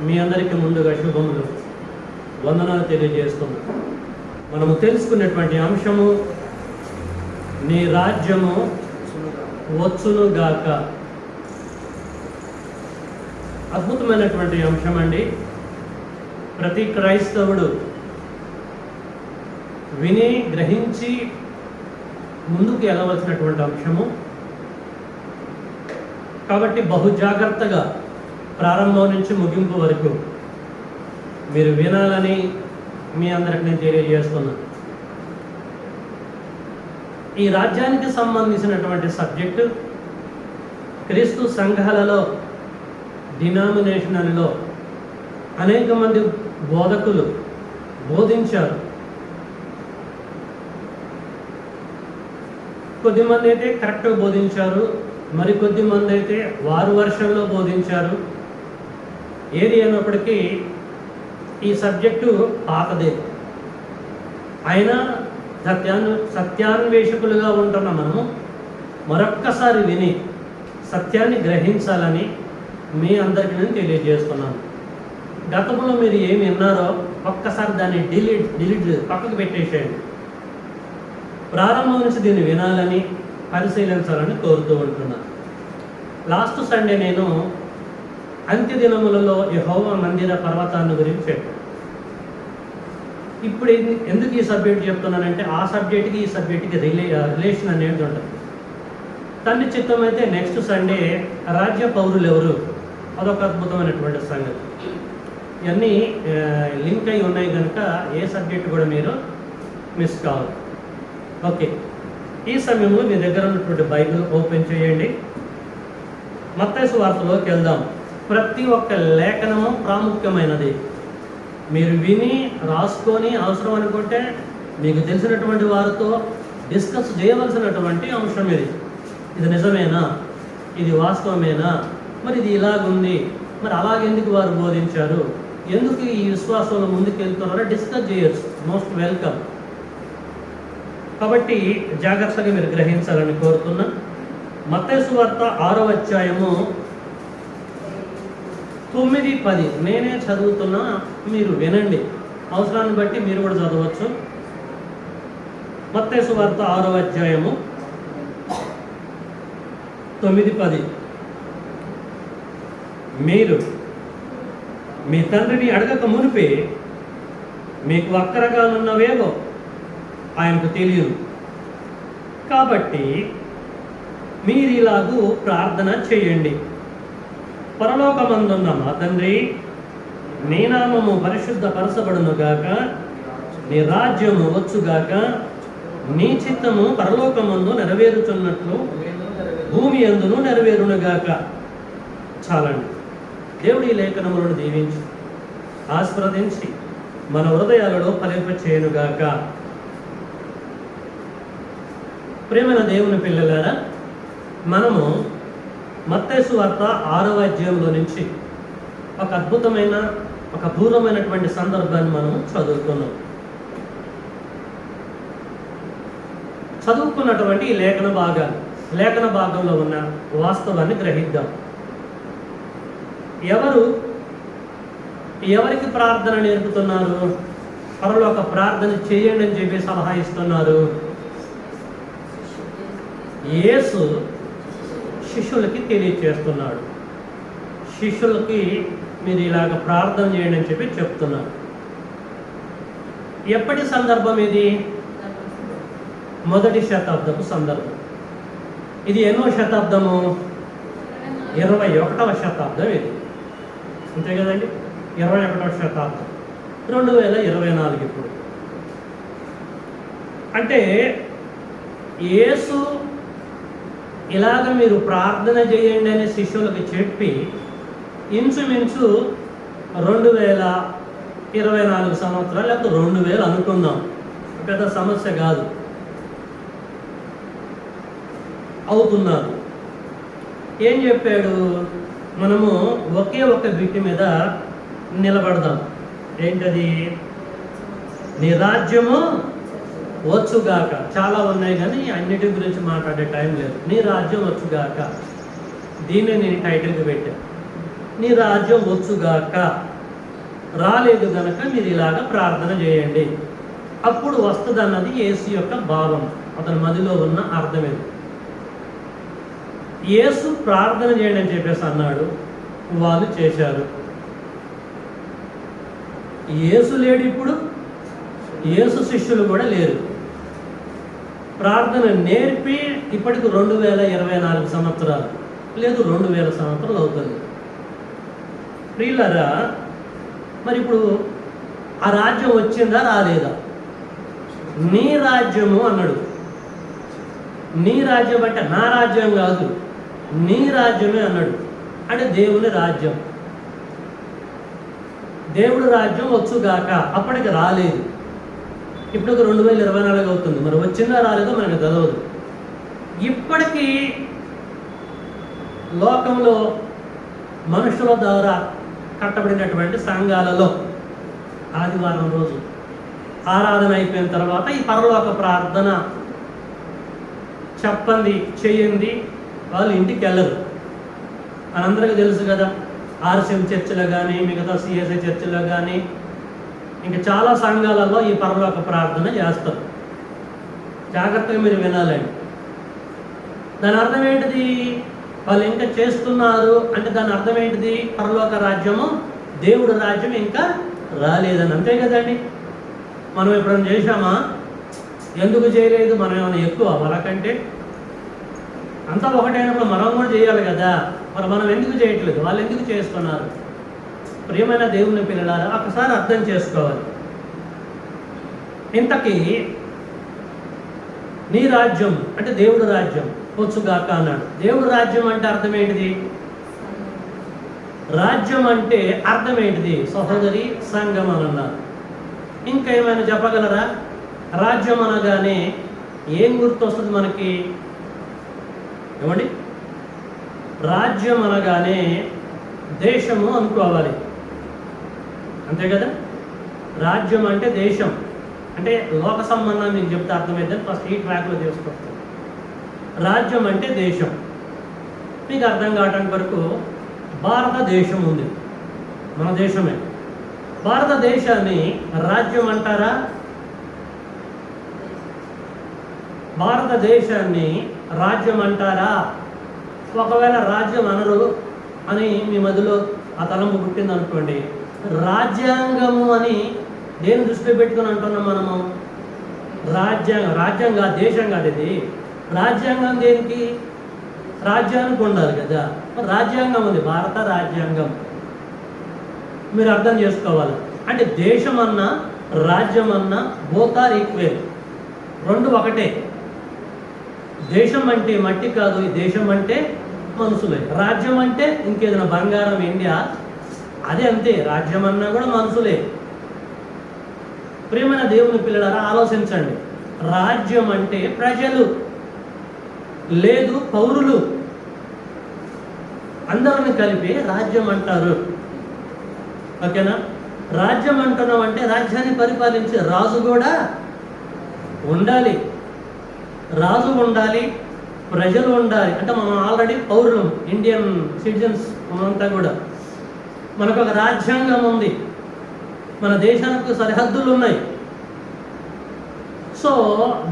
మీ అందరికీ ముందుగా శుభములు వందనాలు తెలియజేస్తున్నాం. మనము తెలుసుకునేటువంటి అంశము నీ రాజ్యము వచ్చునుగాక. అద్భుతమైనటువంటి అంశం అండి. ప్రతి క్రైస్తవుడు విని గ్రహించి ముందుకు వెళ్ళవలసినటువంటి అంశము. కాబట్టి బహు జాగ్రత్తగా ప్రారంభం నుంచి ముగింపు వరకు మీరు వినాలని మీ అందరికి నేను తెలియజేస్తున్నాను. ఈ రాజ్యానికి సంబంధించినటువంటి సబ్జెక్టు క్రీస్తు సంఘాలలో, డినామినేషన్లలో అనేక మంది బోధకులు బోధించారు. కొద్దిమంది అయితే కరెక్ట్గా బోధించారు, మరికొద్దిమంది అయితే వారు వర్షంలో బోధించారు. ఏది అయినప్పటికీ ఈ సబ్జెక్టు పాతదే. అయినా సత్యాన్వేషకులుగా ఉంటున్న మనము మరొక్కసారి విని సత్యాన్ని గ్రహించాలని మీ అందరికీ నేను తెలియజేస్తున్నాను. గతంలో మీరు ఏమి విన్నారో ఒక్కసారి దాన్ని డిలీట్ పక్కకు పెట్టేసేయండి. ప్రారంభం నుంచి దీన్ని వినాలని, పరిశీలించాలని కోరుతూ ఉంటున్నాను. లాస్ట్ సండే నేను అంత్య దినములలో యెహోవా మందిర పర్వతాన్ని గురించి చెప్పాను. ఇప్పుడు ఎందుకు ఈ సబ్జెక్ట్ చెప్తున్నానంటే ఆ సబ్జెక్ట్కి ఈ సబ్జెక్ట్కి రిలేషన్ అనేది ఉంటుంది. తండ్రి చిత్తం అయితే నెక్స్ట్ సండే రాజ్య పౌరులు ఎవరు, అదొక అద్భుతమైనటువంటి సంగతి. ఇవన్నీ లింక్ అయి ఉన్నాయి కనుక ఏ సబ్జెక్ట్ కూడా మీరు మిస్ కావాలి. ఓకే, ఈ సమయంలో మీ దగ్గర ఉన్నటువంటి బైబిల్ ఓపెన్ చేయండి. మత్తయి సువార్తలోకి వెళ్దాం. ప్రతి ఒక్క లేఖనము ప్రాముఖ్యమైనది. మీరు విని రాసుకొని అవసరం అనుకుంటే మీకు తెలిసినటువంటి వారితో డిస్కస్ చేయవలసినటువంటి అంశం ఇది. ఇది నిజమేనా, ఇది వాస్తవమేనా, మరి ఇది ఇలాగుంది, మరి అలాగెందుకు వారు బోధించారు, ఎందుకు ఈ విశ్వాసంలో ముందుకు వెళ్తున్నారో డిస్కస్ చేయొచ్చు. Most welcome. కాబట్టి జాగ్రత్తగా మీరు గ్రహించాలని కోరుతున్నా. మత్తయి సువార్త 6వ అధ్యాయము 9-10 నేనే చదువుతున్నా, మీరు వినండి. అవసరాన్ని బట్టి మీరు కూడా చదవచ్చు. మత్తయి సువార్త 6వ అధ్యాయము 9-10. మీరు మీ తండ్రిని అడగక మునిపే మీకు అక్కరగానున్నవేవో ఆయనకు తెలియదు. కాబట్టి మీరు ఇలాగూ ప్రార్థన చేయండి. పరలోకమందున్న మా తండ్రి, నీ నామము పరిశుద్ధపరచబడునుగాక, నీ రాజ్యము వచ్చుగాక, నీ చిత్తము పరలోకమందు నెరవేరుచున్నట్లు భూమి యందును నెరవేరునుగాక. చాలండి. దేవుడి లేఖనములను దీవించి ఆస్వాదించి మన హృదయాలలో ఫలింపచేయునుగాక. ప్రేమైన దేవుని పిల్లలారా, మనము మత్తయి సువార్త 6వ అధ్యాయంలో నుంచి ఒక అద్భుతమైన, ఒక అపూర్వమైనటువంటి సందర్భాన్ని మనం చదువుకున్నటువంటి ఈ లేఖన భాగంలో ఉన్న వాస్తవాన్ని గ్రహిద్దాం. ఎవరికి ప్రార్థన నేర్పుతున్నారు? పరలోక ప్రార్థన చేయండి అని చెప్పి సలహా ఇస్తున్నారు. యేసు శిష్యులకి తెలియచేస్తున్నాడు. శిష్యులకి మీరు ఇలాగ ప్రార్థన చేయండి అని చెప్పి చెప్తున్నారు. ఎప్పటి సందర్భం ఇది? మొదటి శతాబ్దపు సందర్భం. ఇది ఎన్నో శతాబ్దము? 21వ శతాబ్దం ఇది. అంతే కదండి, 21వ శతాబ్దం, 2024 ఇప్పుడు. అంటే యేసు ఇలాగ మీరు ప్రార్థన చేయండి అని శిష్యులకు చెప్పి ఇంచుమించు 2024 సంవత్సరాలు, లేకపోతే 2000 అనుకుందాం, పెద్ద సమస్య కాదు, అవుతున్నారు. ఏం చెప్పాడు? మనము ఒకే ఒక బిట్టి మీద నిలబడదాం. ఏంటది? నీ రాజ్యము వచ్చుగాక. చాలా ఉన్నాయి కానీ అన్నిటి గురించి మాట్లాడే టైం లేదు. నీ రాజ్యం వచ్చుగాక, దీన్ని నేను టైటిల్కి పెట్టాను. నీ రాజ్యం వచ్చుగాక రాలేదు గనక మీరు ఇలాగ ప్రార్థన చేయండి, అప్పుడు వస్తుంది అన్నది యేసు యొక్క భావం, అతని మదిలో ఉన్న అర్థమే. యేసు ప్రార్థన చేయండి అని చెప్పేసి అన్నాడు, వాళ్ళు చేశారు. యేసు లేడు, ఇప్పుడు యేసు శిష్యులు కూడా లేరు. ప్రార్థన నేర్పి ఇప్పటికి 2024 సంవత్సరాలు లేదు 2000 సంవత్సరాలు అవుతుంది. ప్రియులారా, మరి ఇప్పుడు ఆ రాజ్యం వచ్చిందా రాలేదా? నీ రాజ్యము అన్నాడు. నీ రాజ్యం అంటే నా రాజ్యం కాదు, నీ రాజ్యమే అన్నాడు. అంటే దేవుని రాజ్యం, దేవుడి రాజ్యం వచ్చుగాక. అప్పటికి రాలేదు, ఇప్పుడు 2024 అవుతుంది. మరి వచ్చిందా రాలేదో మనకు తెలియదు. ఇప్పటికీ లోకంలో మనుషుల ద్వారా కట్టబడినటువంటి సంఘాలలో ఆదివారం రోజు ఆరాధన అయిపోయిన తర్వాత ఈ పరలోక ప్రార్థన చెప్పండి, చేయండి, వాళ్ళు ఇంటికి వెళ్ళరు. మనందరికీ తెలుసు కదా, ఆర్సిఎం చర్చిలో కానీ, మిగతా సిఎస్ఐ చర్చిలో కానీ, ఇంకా చాలా సంఘాలలో ఈ పరలోక ప్రార్థన చేస్తారు. జాగ్రత్తగా మీరు వినాలండి. దాని అర్థం ఏంటిది? వాళ్ళు ఇంకా చేస్తున్నారు అంటే దాని అర్థం ఏంటిది? పరలోక రాజ్యము, దేవుడు రాజ్యం ఇంకా రాలేదని, అంతే కదండి. మనం ఎప్పుడైనా చేశామా? ఎందుకు చేయలేదు? మనం ఏమైనా ఎక్కువ వాళ్ళకంటే? అంతా ఒకటైనప్పుడు మనం కూడా చేయాలి కదా. మరి మనం ఎందుకు చేయట్లేదు? వాళ్ళు ఎందుకు చేస్తున్నారు? ప్రియమైన దేవుని పిల్లలారా, ఒకసారి అర్థం చేసుకోవాలి. ఇంతకీ నీ రాజ్యం అంటే దేవుడు రాజ్యం వచ్చుగాక అన్నాడు. దేవుడు రాజ్యం అంటే అర్థం ఏంటిది? రాజ్యం అంటే అర్థం ఏంటిది? సహోదరి, సంఘం అని అన్నారు. ఇంకా ఏమైనా చెప్పగలరా? రాజ్యం అనగానే ఏం గుర్తొస్తుంది మనకి? ఏమండి? రాజ్యం అనగానే దేశము అనుకోవాలి, అంతే కదా. రాజ్యం అంటే దేశం, అంటే లోక సంబంధం మీకు చెప్తే అర్థమైందని ఫస్ట్ ఈ ట్రాక్లో తీసుకొస్తాం. రాజ్యం అంటే దేశం. మీకు అర్థం కావడానికి వరకు భారతదేశం ఉంది, మన దేశమే. భారతదేశాన్ని రాజ్యం అంటారా? భారతదేశాన్ని రాజ్యం అంటారా? ఒకవేళ రాజ్యం అనరు అని మీ మధ్యలో ఆ తలంపు పుట్టింది అనుకోండి, రాజ్యాంగము అని దేని దృష్టిలో పెట్టుకుని అంటున్నాం మనము? రాజ్యాంగం. రాజ్యం కాదు, దేశం కాదు ఇది. రాజ్యాంగం దేనికి? రాజ్యానికి ఉండాలి కదా. రాజ్యాంగం ఉంది, భారత రాజ్యాంగం. మీరు అర్థం చేసుకోవాలి. అంటే దేశం అన్నా రాజ్యం అన్నా బోత్ ఆర్ ఈక్వల్, రెండు ఒకటే. దేశం అంటే మట్టి కాదు, ఈ దేశం అంటే మనుషులే. రాజ్యం అంటే ఇంకేదైనా బంగారం, ఇండియా, అదే అంతే. రాజ్యం అన్నా కూడా మనుషులే. ప్రియమైన దేవుని పిల్లలారా, ఆలోచించండి. రాజ్యం అంటే ప్రజలు, లేదు పౌరులు, అందరిని కలిపి రాజ్యం అంటారు. ఓకేనా? రాజ్యం అంటున్నాం అంటే రాజ్యాన్ని పరిపాలించే రాజు కూడా ఉండాలి. రాజు ఉండాలి, ప్రజలు ఉండాలి. అంటే మనం ఆల్రెడీ పౌరులం, ఇండియన్ సిటిజన్స్ మనంతా కూడా. మనకు ఒక రాజ్యాంగం ఉంది, మన దేశానికి సరిహద్దులు ఉన్నాయి. సో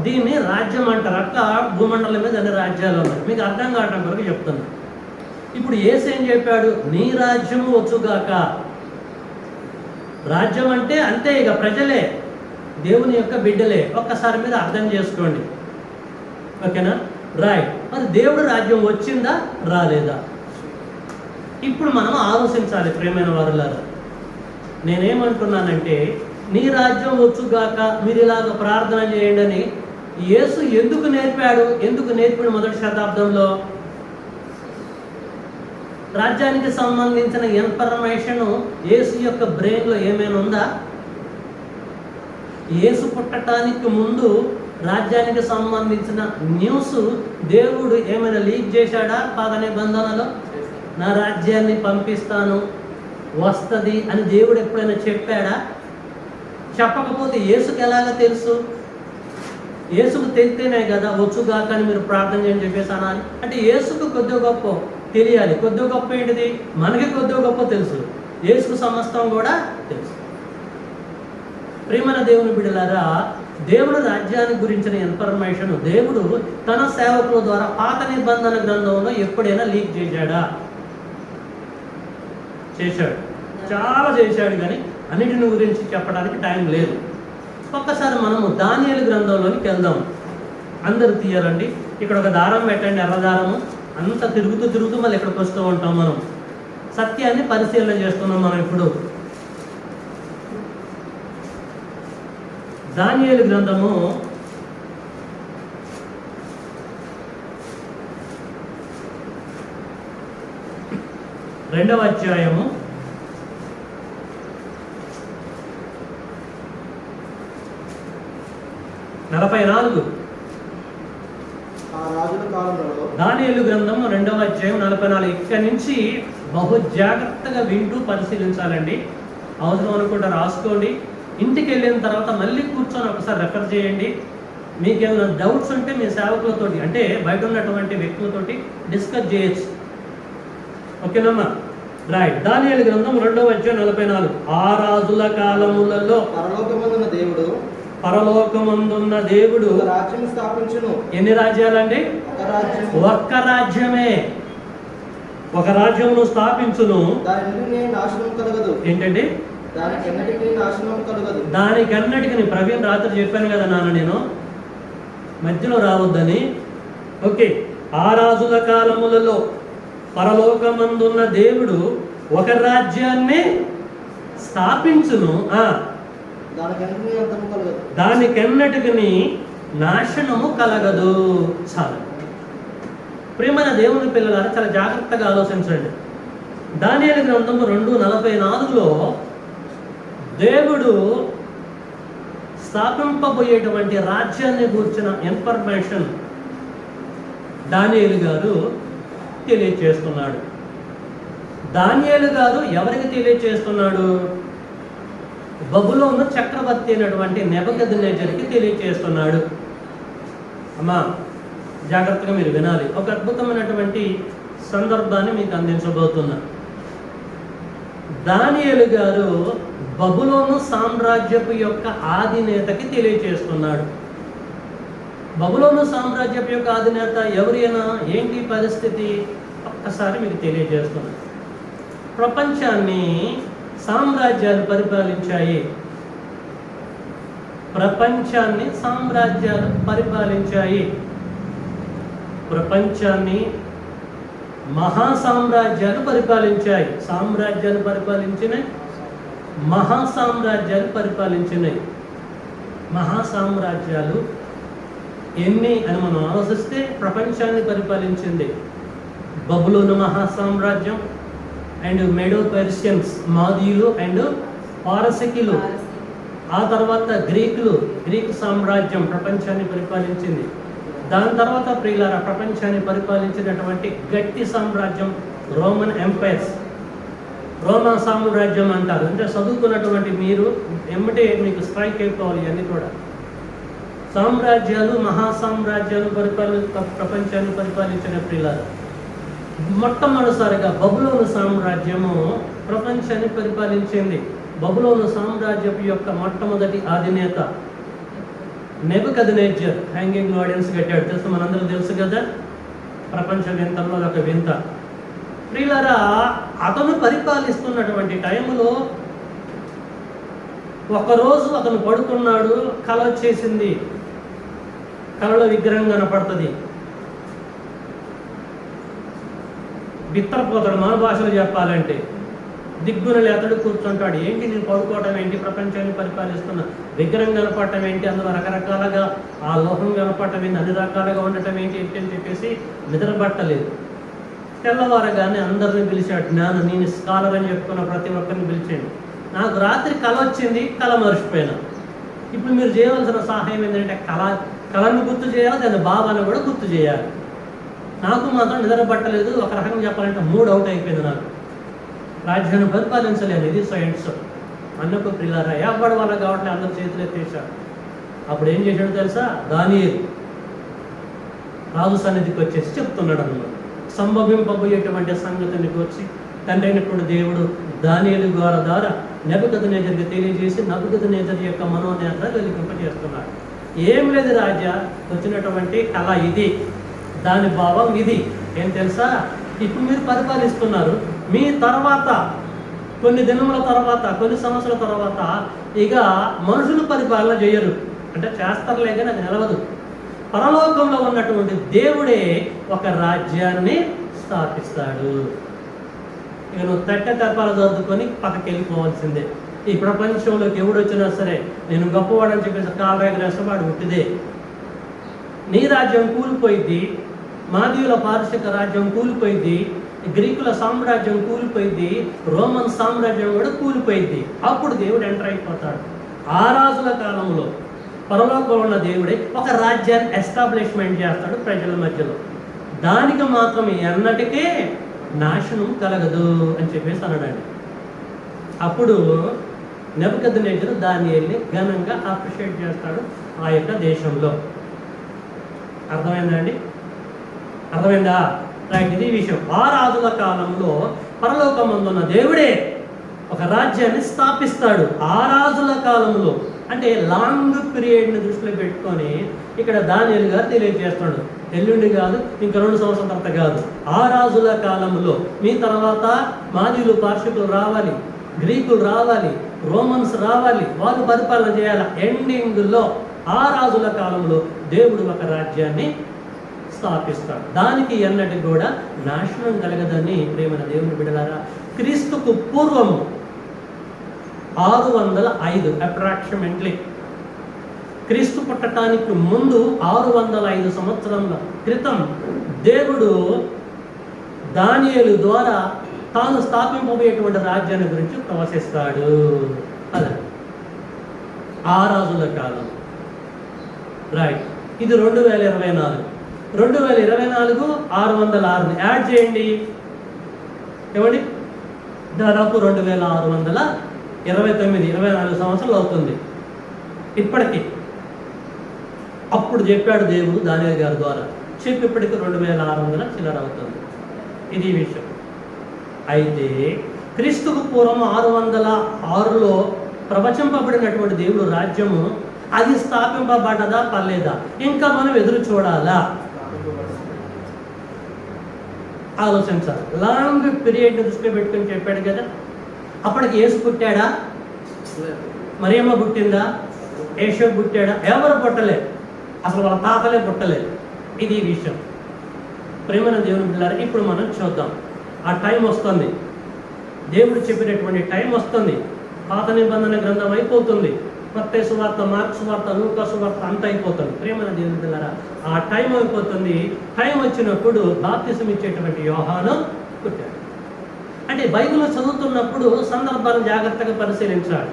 దీన్ని రాజ్యం అంటారు. అట్లా భూమండలం మీద అన్ని రాజ్యాలు ఉన్నాయి. మీకు అర్థం కావడం వరకు చెప్తాను. ఇప్పుడు యేసు ఏం చెప్పాడు? నీ రాజ్యము వచ్చుగాక. రాజ్యం అంటే అంతే, ఇక ప్రజలే, దేవుని యొక్క బిడ్డలే. ఒక్కసారి మీద అర్థం చేసుకోండి, ఓకేనా? రైట్. మరి దేవుడు రాజ్యం వచ్చిందా రాలేదా? ఇప్పుడు మనం ఆలోచించాలి ప్రియమైన వారులారా. నేనేమంటున్నానంటే, నీ రాజ్యం వచ్చుగాక, మీరు ఇలాగ ప్రార్థన చేయండి అని యేసు ఎందుకు నేర్పాడు? ఎందుకు నేర్పిన మొదటి శతాబ్దంలో? రాజ్యానికి సంబంధించిన ఇన్ఫర్మేషన్ యేసు యొక్క బ్రెయిన్లో ఏమైనా ఉందా? యేసు పుట్టడానికి ముందు రాజ్యానికి సంబంధించిన న్యూస్ దేవుడు ఏమైనా లీక్ చేశాడా? పాత నిబంధనలో నా రాజ్యాన్ని పంపిస్తాను, వస్తుంది అని దేవుడు ఎప్పుడైనా చెప్పాడా? చెప్పకపోతే యేసుకు ఎలాగ తెలుసు? యేసుకు తెలిస్తేనే కదా వచ్చుగాక అని మీరు ప్రార్థన చేయని చెప్పేసి అనాలి. అంటే యేసుకు కొద్దిగా గొప్ప తెలియాలి. కొద్దిగా గొప్ప ఏంటిది? మనకి కొద్దిగా గొప్ప తెలుసు. యేసుకు సమస్తం కూడా తెలుసు. ప్రియమైన దేవుని బిడ్డలారా, దేవుని రాజ్యాన్ని గురించిన ఇన్ఫర్మేషన్ దేవుడు తన సేవకుల ద్వారా పాత నిబంధన గ్రంథంలో ఎప్పుడైనా లీక్ చేశాడా? చేశాడు, చాలా చేశాడు. కానీ అన్నిటిని గురించి చెప్పడానికి టైం లేదు. ఒక్కసారి మనము దానియేలు గ్రంథంలోనికి వెళ్దాం. అందరూ తీయాలండి. ఇక్కడ ఒక దారం పెట్టండి, ఎర్ర దారము. అంతా తిరుగుతూ మళ్ళీ ఇక్కడికి వస్తూ ఉంటాం. మనం సత్యాన్ని పరిశీలన చేస్తున్నాం. మనం ఇప్పుడు దానియేలు గ్రంథము 2వ అధ్యాయము 44. దానియేలు గ్రంథము 2వ అధ్యాయం 44. ఇక్కడి నుంచి బహు జాగ్రత్తగా వింటూ పరిశీలించాలండి. అవసరం అనుకుంటే రాసుకోండి. ఇంటికి వెళ్ళిన తర్వాత మళ్ళీ కూర్చొని ఒకసారి రెఫర్ చేయండి. మీకు ఏమైనా డౌట్స్ ఉంటే మీ సేవకులతోటి, అంటే బయట ఉన్నటువంటి వ్యక్తులతోటి డిస్కస్ చేయొచ్చు. ఓకేనమ్మా, రైట్. దానియేలు గ్రంథం 2వ అధ్యాయం 44. ఆ రాజుల కాలములలో పరలోకమందున్న దేవుడు రాజ్యం స్థాపించును. ఎన్ని రాజ్యాలండి? ఒక్క రాజ్యమే. ఒక రాజ్యమును స్థాపించును. నాశనం కలగదు. ఏంటండి? దానికన్నటికి ప్రవీణ్ రాత్రి చెప్పాను కదా నాన్న, నేను మధ్యలో రావద్దని. ఓకే. ఆ రాజుల కాలములలో పరలోకమందున్న దేవుడు ఒక రాజ్యాన్ని స్థాపించును. దానికెన్నటికి నాశనము కలగదు. చాలు. ప్రియమైన దేవుని పిల్లలారా, చాలా జాగ్రత్తగా ఆలోచించండి. దానియేలు గ్రంథము 2:44లో దేవుడు స్థాపింపబోయేటువంటి రాజ్యాన్ని గూర్చిన ఇన్ఫర్మేషన్ దానియేలు గారు తెలియచేస్తున్నాడు. దానియేలు గారు ఎవరికి తెలియచేస్తున్నాడు? బబులోను చక్రవర్తి అయినటువంటి నెబుకద్నెజరుకి తెలియచేస్తున్నాడు. అమ్మా, జాగ్రత్తగా మీరు వినాలి. ఒక అద్భుతమైనటువంటి సందర్భాన్ని మీకు అందించబోతున్నా. దానియేలు గారు బబులోను సామ్రాజ్యపు యొక్క ఆధినేతకి తెలియచేస్తున్నాడు. బబులోను సామ్రాజ్యపు యొక్క అధినేత ఎవరైనా, ఏంటి పరిస్థితి ఒక్కసారి మీకు తెలియజేస్తున్నాను. ప్రపంచాన్ని సామ్రాజ్యాలు పరిపాలించాయి. ప్రపంచాన్ని సామ్రాజ్యాలు పరిపాలించాయి. ప్రపంచాన్ని మహాసామ్రాజ్యాలు పరిపాలించాయి. సామ్రాజ్యాలు పరిపాలించినాయి, మహాసామ్రాజ్యాలు పరిపాలించినాయి. మహాసామ్రాజ్యాలు ఎన్ని అని మనం ఆలోచిస్తే ప్రపంచాన్ని పరిపాలించింది బబులోను మహాసామ్రాజ్యం, అండ్ మెడో పెర్షియన్స్, మాదీయులు అండ్ పారసికులు. ఆ తర్వాత గ్రీక్ సామ్రాజ్యం ప్రపంచాన్ని పరిపాలించింది. దాని తర్వాత ప్రియులారా, ప్రపంచాన్ని పరిపాలించినటువంటి గట్టి సామ్రాజ్యం రోమన్ ఎంపైర్స్, రోమా సామ్రాజ్యం అంటారు. అంటే చదువుకున్నటువంటి మీరు ఎమ్మటే మీకు స్ట్రైక్ అయిపోవాలి. ఇవన్నీ కూడా సామ్రాజ్యాలు, మహాసామ్రాజ్యాలు ప్రపంచాన్ని పరిపాలించిన ప్రియులారా, మొట్టమొదటిసారిగా బబులోను సామ్రాజ్యము ప్రపంచాన్ని పరిపాలించింది. బబులోను సామ్రాజ్యపు యొక్క మొట్టమొదటి అధినేత నెబుకద్నెజర్ హ్యాంగింగ్ ఆడియన్స్ కట్టాడు. తెలుసు, మనందరూ తెలుసు కదా. ప్రపంచ వింతల్లో ఒక వింత. ప్రియులారా, అతను పరిపాలిస్తున్నటువంటి టైంలో ఒకరోజు అతను పడుకున్నాడు, కల వచ్చేసింది. కలలో విగ్రహం కనపడుతుంది. బిత్తరపోతాడు, మన భాషలో చెప్పాలంటే. దిగ్గున లేతడు కూర్చుంటాడు. ఏంటి నేను పడుకోవటం ఏంటి? ప్రపంచాన్ని పరిపాలిస్తున్న విగ్రహం కనపడటం ఏంటి? అందులో రకరకాలుగా ఆ లోహం కనపడటం ఏంటి? అన్ని రకాలుగా ఉండటం ఏంటి అని చెప్పేసి నిద్రపట్టలేదు. తెల్లవారగానే అందరిని పిలిచాడు. నేను స్కాలర్ అని చెప్పుకున్న ప్రతి ఒక్కరిని పిలిచాడు. నాకు రాత్రి కళ వచ్చింది, కళ మర్చిపోయినా. ఇప్పుడు మీరు చేయవలసిన సహాయం ఏంటంటే కళను గుర్తు చేయాలి, దాని భావాన్ని కూడా గుర్తు చేయాలి. నాకు మాత్రం నిద్ర పట్టలేదు. ఒక రకంగా చెప్పాలంటే మూడ్ అవుట్ అయిపోయింది. నాకు రాజ్యాన్ని పరిపాలించలేదు. ఇది సైన్స్ అన్నకు ప్రియులారా, ఏర్పడి వాళ్ళ కాబట్టి అందరు చేతులు ఎత్తేసాడు. అప్పుడు ఏం చేశాడు తెలుసా? దానియేలు రాజు సన్నిధికి వచ్చేసి చెప్తున్నాడు అన్నమాట. సంభవింపబోయేటువంటి సంగతిని వచ్చి తండ్రి అయినటువంటి దేవుడు దానియేలు ద్వారా నెబుకద్నెజరుకి తెలియజేసి నెబుకద్నెజరు యొక్క మనోనేత్ర వెలిగింపజేస్తున్నాడు. ఏం లేదు రాజా, వచ్చినటువంటి కళ ఇది, దాని భావం ఇది. ఏం తెలుసా, ఇప్పుడు మీరు పరిపాలిస్తున్నారు, మీ తర్వాత కొన్ని దినముల తర్వాత, కొన్ని సంవత్సరాల తర్వాత ఇక మనుషులు పరిపాలన చేయరు, అంటే చేస్తారులే కానీ అది నిలవదు. పరలోకంలో ఉన్నటువంటి దేవుడే ఒక రాజ్యాన్ని స్థాపిస్తాడు. ఇక నువ్వు తప్పాలు చదువుకొని పక్కకి వెళ్ళిపోవాల్సిందే. ఈ ప్రపంచంలోకి ఎవడొచ్చినా సరే నేను గొప్పవాడని చెప్పేసి కాలరేగరేస్తే వాడు ఉట్టిదే. నీ రాజ్యం కూలిపోయింది, మాదీయుల పారసిక రాజ్యం కూలిపోయింది, గ్రీకుల సామ్రాజ్యం కూలిపోయింది, రోమన్ సామ్రాజ్యం కూడా కూలిపోయింది. అప్పుడు దేవుడు ఎంటర్ అయిపోతాడు. ఆ రాజుల కాలంలో పరలోకంలో ఉన్న దేవుడే ఒక రాజ్యాన్ని ఎస్టాబ్లిష్మెంట్ చేస్తాడు ప్రజల మధ్యలో. దానికి మాత్రం ఎన్నటికే నాశనం కలగదు అని చెప్పేసి అన్నాడండి. అప్పుడు నెబుకద్నెజరు దానియేలుని ఘనంగా అప్రిషియేట్ చేస్తాడు ఆ యొక్క దేశంలో. అర్థమైందా అండి? అర్థమైందా? రైట్, ఇది విషయం. ఆ రాజుల కాలంలో పరలోకమందున్న దేవుడే ఒక రాజ్యాన్ని స్థాపిస్తాడు. ఆ రాజుల కాలంలో అంటే లాంగ్ పీరియడ్ని దృష్టిలో పెట్టుకొని ఇక్కడ దానియేలు గారు తెలియజేస్తున్నాడు. ఎల్లుండి కాదు, ఇంకా 2 సంవత్సరాల తర్వాత కాదు, ఆ రాజుల కాలంలో మీ తర్వాత మాదీయులు పార్షికులు రావాలి, గ్రీకులు రావాలి, రోమన్స్ రావాలి, వాళ్ళు పరిపాలన చేయాలి. ఎండింగ్లో ఆ రాజుల కాలంలో దేవుడు ఒక రాజ్యాన్ని స్థాపిస్తాడు. దానికి ఎన్నటి కూడా నాశనం కలగదని ప్రేమైన దేవుని బిడ్డలారా, క్రీస్తుకు పూర్వము 605 అప్రాక్సిమేట్లీ, క్రీస్తు పుట్టడానికి ముందు 605 సంవత్సరాల క్రితం దేవుడు దానియేలు ద్వారా తాను స్థాపింపబోయేటువంటి రాజ్యాన్ని గురించి ప్రవశిస్తాడు. అదే ఆ రాజుల కాలం. రైట్, ఇది 2024. 2024 606 యాడ్ చేయండి, ఏమండి? దాదాపు 2629-24 సంవత్సరాలు అవుతుంది ఇప్పటికీ. అప్పుడు చెప్పాడు దేవుడు దానియేలు గారి ద్వారా, చెప్పి ఇప్పటికి 2600 చిల్లర అవుతుంది. ఇది విషయం. అయితే క్రీస్తుకు పూర్వం 606లో ప్రవచింపబడినటువంటి దేవుడు రాజ్యము అది స్థాపింపబడ్డదా పర్లేదా, ఇంకా మనం ఎదురు చూడాలా? ఆలోచించాలి. లాంగ్ పీరియడ్ దృష్టిలో పెట్టుకొని చెప్పాడు కదా. అప్పటికి యేసు పుట్టాడా? మరియమ్మ పుట్టిందా? యేసు పుట్టాడా? ఎవరు పుట్టలేదు, అసలు వాళ్ళ తాతలే పుట్టలేదు. ఇది విషయం. ప్రేమన దేవుని బిడ్డలారా, ఇప్పుడు మనం చూద్దాం. ఆ టైం వస్తుంది, దేవుడు చెప్పినటువంటి టైం వస్తుంది. పాత నిబంధన గ్రంథం అయిపోతుంది, మత్తయి సువార్త, మార్కు సువార్త, లూకా సువార్త అంత అయిపోతుంది. ప్రేమన దేవుని బిడ్డలారా, ఆ టైం అయిపోతుంది. టైం వచ్చినప్పుడు బాప్తిసం ఇచ్చేటువంటి యోహాను పుట్టాడు. అంటే బైబిల్ చదువుతున్నప్పుడు సందర్భాలను జాగ్రత్తగా పరిశీలించాలి.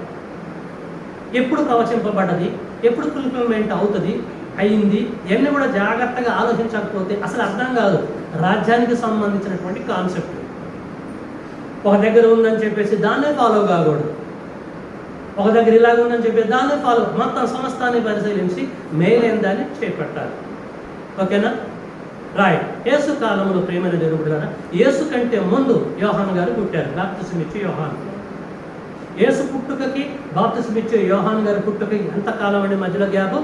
ఎప్పుడు ప్రవచింపబడ్డది, ఎప్పుడు ఫుల్ఫిల్మెంట్ అవుతుంది, అయింది, ఇవన్నీ కూడా జాగ్రత్తగా ఆలోచించకపోతే అసలు అర్థం కాదు. రాజ్యానికి సంబంధించినటువంటి కాన్సెప్ట్ ఒక దగ్గర ఉందని చెప్పేసి దాన్నే ఫాలో కాకూడదు. ఒక దగ్గర ఇలాగ ఉందని చెప్పేసి దాన్నే ఫాలో, మొత్తం సమస్తాన్ని పరిశీలించి మేలేందాన్ని చేపట్టాలి. ఓకేనా? రైట్. యేసు కాలంలో ప్రేమైన దేవుడు కదా, యేసు కంటే ముందు యోహాను గారు పుట్టారు, బాప్తిసం ఇచ్చే యోహాను. యేసు పుట్టుకకి బాప్తిసం ఇచ్చే యోహాను గారి పుట్టుకకి ఎంత కాలం అండి మధ్యలో గ్యాప్?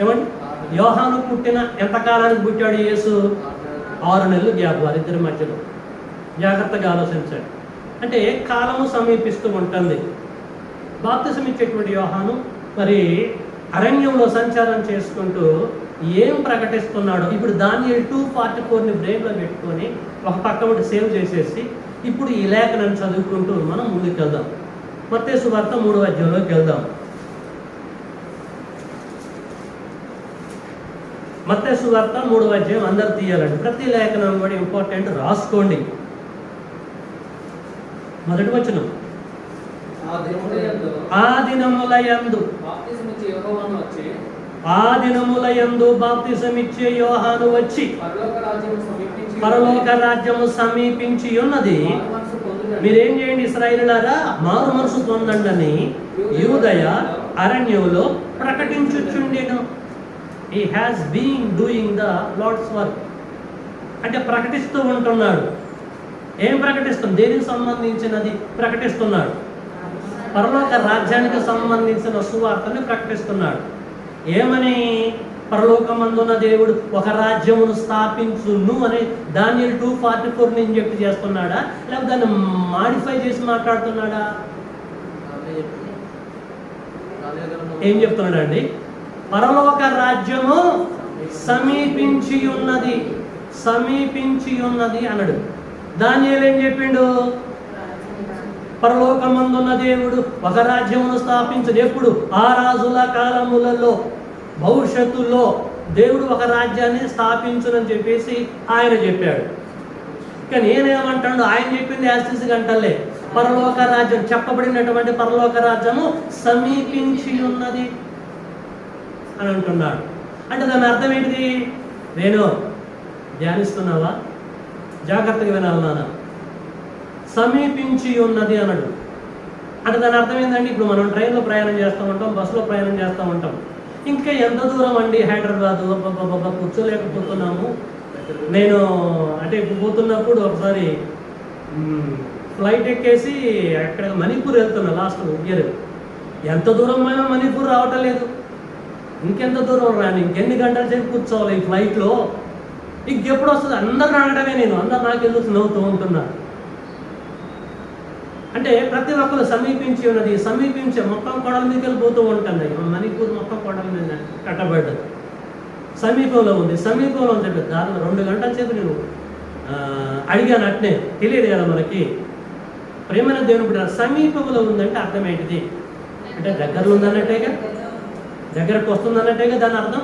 ఏమండి? యోహాను పుట్టిన ఎంత కాలానికి పుట్టాడు యేసు? 6 నెలలు గ్యాప్ వారిద్దరి మధ్యలో. జాగ్రత్తగా ఆలోచించండి. అంటే కాలము సమీపిస్తూ ఉంటుంది. బాప్తిసం ఇచ్చేటువంటి యోహాను మరి అరణ్యంలో సంచారం చేసుకుంటూ ఏం ప్రకటిస్తున్నాడో ఇప్పుడు దానియేలు 2:44ని బ్రేక్లో పెట్టుకొని ఒక పక్క ఒకటి సేవ్ చేసేసి ఇప్పుడు ఈ లేఖనాన్ని చదువుకుంటూ మనం ముందుకు వెళ్దాం. మత్తయి సువార్త 3వ అధ్యాయంలోకి వెళ్దాం. మత్తయి సువార్త 3వ అధ్యాయం అందరు తీయాలండి. ప్రతి లేఖనం కూడా ఇంపార్టెంట్, రాసుకోండి. మొదటి వచనం, ఆ దినములయందు బాప్తిసమిచ్చే యోహాను వచ్చి పరలోక రాజ్యము సమీపించి ఉన్నది, మీరేం చేయండి ఇశ్రాయేలులారా, మారు మనసు పొందండి యూదయ అరణ్యంలో ప్రకటించుచుండెను. He has been doing the Lord's work. అంటే ప్రకటిస్తూ ఉంటున్నాడు. ఏం ప్రకటిస్తుంది? దేనికి సంబంధించినది ప్రకటిస్తున్నాడు? పరలోక రాజ్యానికి సంబంధించిన సువార్తని ప్రకటిస్తున్నాడు. ఏమని? పరలోకమందున్న దేవుడు ఒక రాజ్యమును స్థాపించును అని దానియేలు 2:44 ఇంజెక్ట్ చేస్తున్నాడా, లేకపోతే దాన్ని మాడిఫై చేసి మాట్లాడుతున్నాడా? ఏం చెప్తున్నాడండి? పరలోక రాజ్యము సమీపించి ఉన్నది, సమీపించి ఉన్నది అన్నాడు. దానియేలు ఏం చెప్పిండు? పరలోకమందున్న దేవుడు ఒక రాజ్యమును స్థాపించదు. ఎప్పుడు? ఆ రాజుల కాలములలో, భవిష్యత్తులో దేవుడు ఒక రాజ్యాన్ని స్థాపించునని చెప్పేసి ఆయన చెప్పాడు. కానీ నేనేమంటాడు? ఆయన చెప్పింది యాస్తిసి గంటలే. పరలోక రాజ్యం, చెప్పబడినటువంటి పరలోక రాజ్యము సమీపించి ఉన్నది అని అంటున్నాడు. అంటే దాని అర్థం ఏంటిది? నేను ధ్యానిస్తున్నావా? జాగ్రత్తగా వినాలన్నా. సమీపించి ఉన్నది అన్నాడు. అంటే దాని అర్థం ఏంటండి? ఇప్పుడు మనం ట్రైన్లో ప్రయాణం చేస్తూ ఉంటాం, బస్సులో ప్రయాణం చేస్తూ ఉంటాం. ఇంకా ఎంత దూరం అండి హైదరాబాదు? కూర్చోలేకపోతున్నాము. నేను అంటే ఇప్పుడు పోతున్నప్పుడు ఒకసారి ఫ్లైట్ ఎక్కేసి అక్కడ మణిపూర్ వెళ్తున్నా లాస్ట్ ఇయర్. ఎంత దూరం అయినా మణిపూర్ రావటం లేదు. ఇంకెంత దూరం రాని, ఇంకెన్ని గంటల సేపు కూర్చోవాలి ఈ ఫ్లైట్లో? ఇంకెప్పుడు వస్తుంది? అందరిని అడగడమే నేను. అందరు నాకు ఎందుకు నవ్వుతూ ఉంటున్నా. అంటే ప్రతి ఒక్కరు సమీపించి ఉన్నది, సమీపించే మొత్తం కొడల మీదకి వెళ్ళిపోతూ ఉంటుంది. మణిపూర్ మొత్తం కొడల మీద కట్టబడ్డది, సమీపంలో ఉంది. సమీపంలో అని చెప్పి దాదాపు 2 గంటల సేపు నేను అడిగాను. అట్నే తెలియదు కదా మనకి. ప్రేమైన దేవుని బిడ్డ, సమీపంలో ఉందంటే అర్థం ఏంటిది? అంటే దగ్గరలో ఉందన్నట్టేగా, దగ్గరకు వస్తుందన్నట్టేగా దాని అర్థం.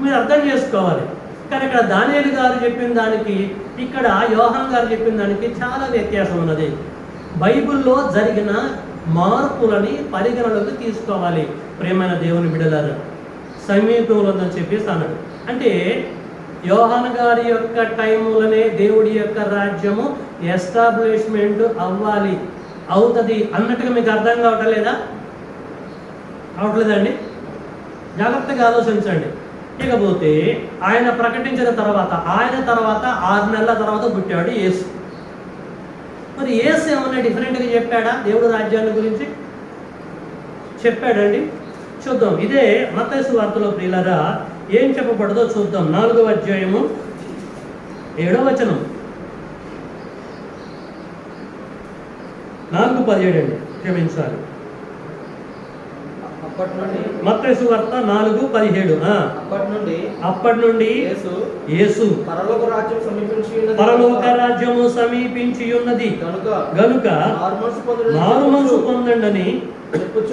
మీరు అర్థం చేసుకోవాలి. కానీ ఇక్కడ దానియేలు గారు చెప్పిన దానికి, ఇక్కడ యోహాన్ గారు చెప్పిన దానికి చాలా వ్యత్యాసం ఉన్నది. బైబిల్లో జరిగిన మార్పులని పరిగణలోకి తీసుకోవాలి. ప్రేమైన దేవుని బిడ్డలారా, సమీపంలో ఉందని చెప్పేసి అన్నాడు. అంటే యోహాన్ గారి యొక్క టైములనే దేవుడి యొక్క రాజ్యము ఎస్టాబ్లిష్మెంట్ అవ్వాలి, అవుతుంది అన్నట్టుగా మీకు అర్థం కావట్లేదా? అవట్లేదండి? జాగ్రత్తగా ఆలోచించండి. ఇకపోతే ఆయన ప్రకటించిన తర్వాత, ఆయన తర్వాత 6 నెలల తర్వాత పుట్టాడు యేసు. మరి యేసు ఏమన్నా డిఫరెంట్గా చెప్పాడా దేవుడు రాజ్యాన్ని గురించి? చెప్పాడండి. చూద్దాం. ఇదే మత్తయి సువార్తలో ప్రియులారా ఏం చెప్పబడదో చూద్దాం. 4వ అధ్యాయము 7వ వచనం. 4:17 అండి, క్షమించాలి. మత్తయి సువార్త 4:17. అప్పటి నుండి యేసు పరలోక రాజ్యము సమీపించి ఉన్నది గనుక మారుమనసు పొందండి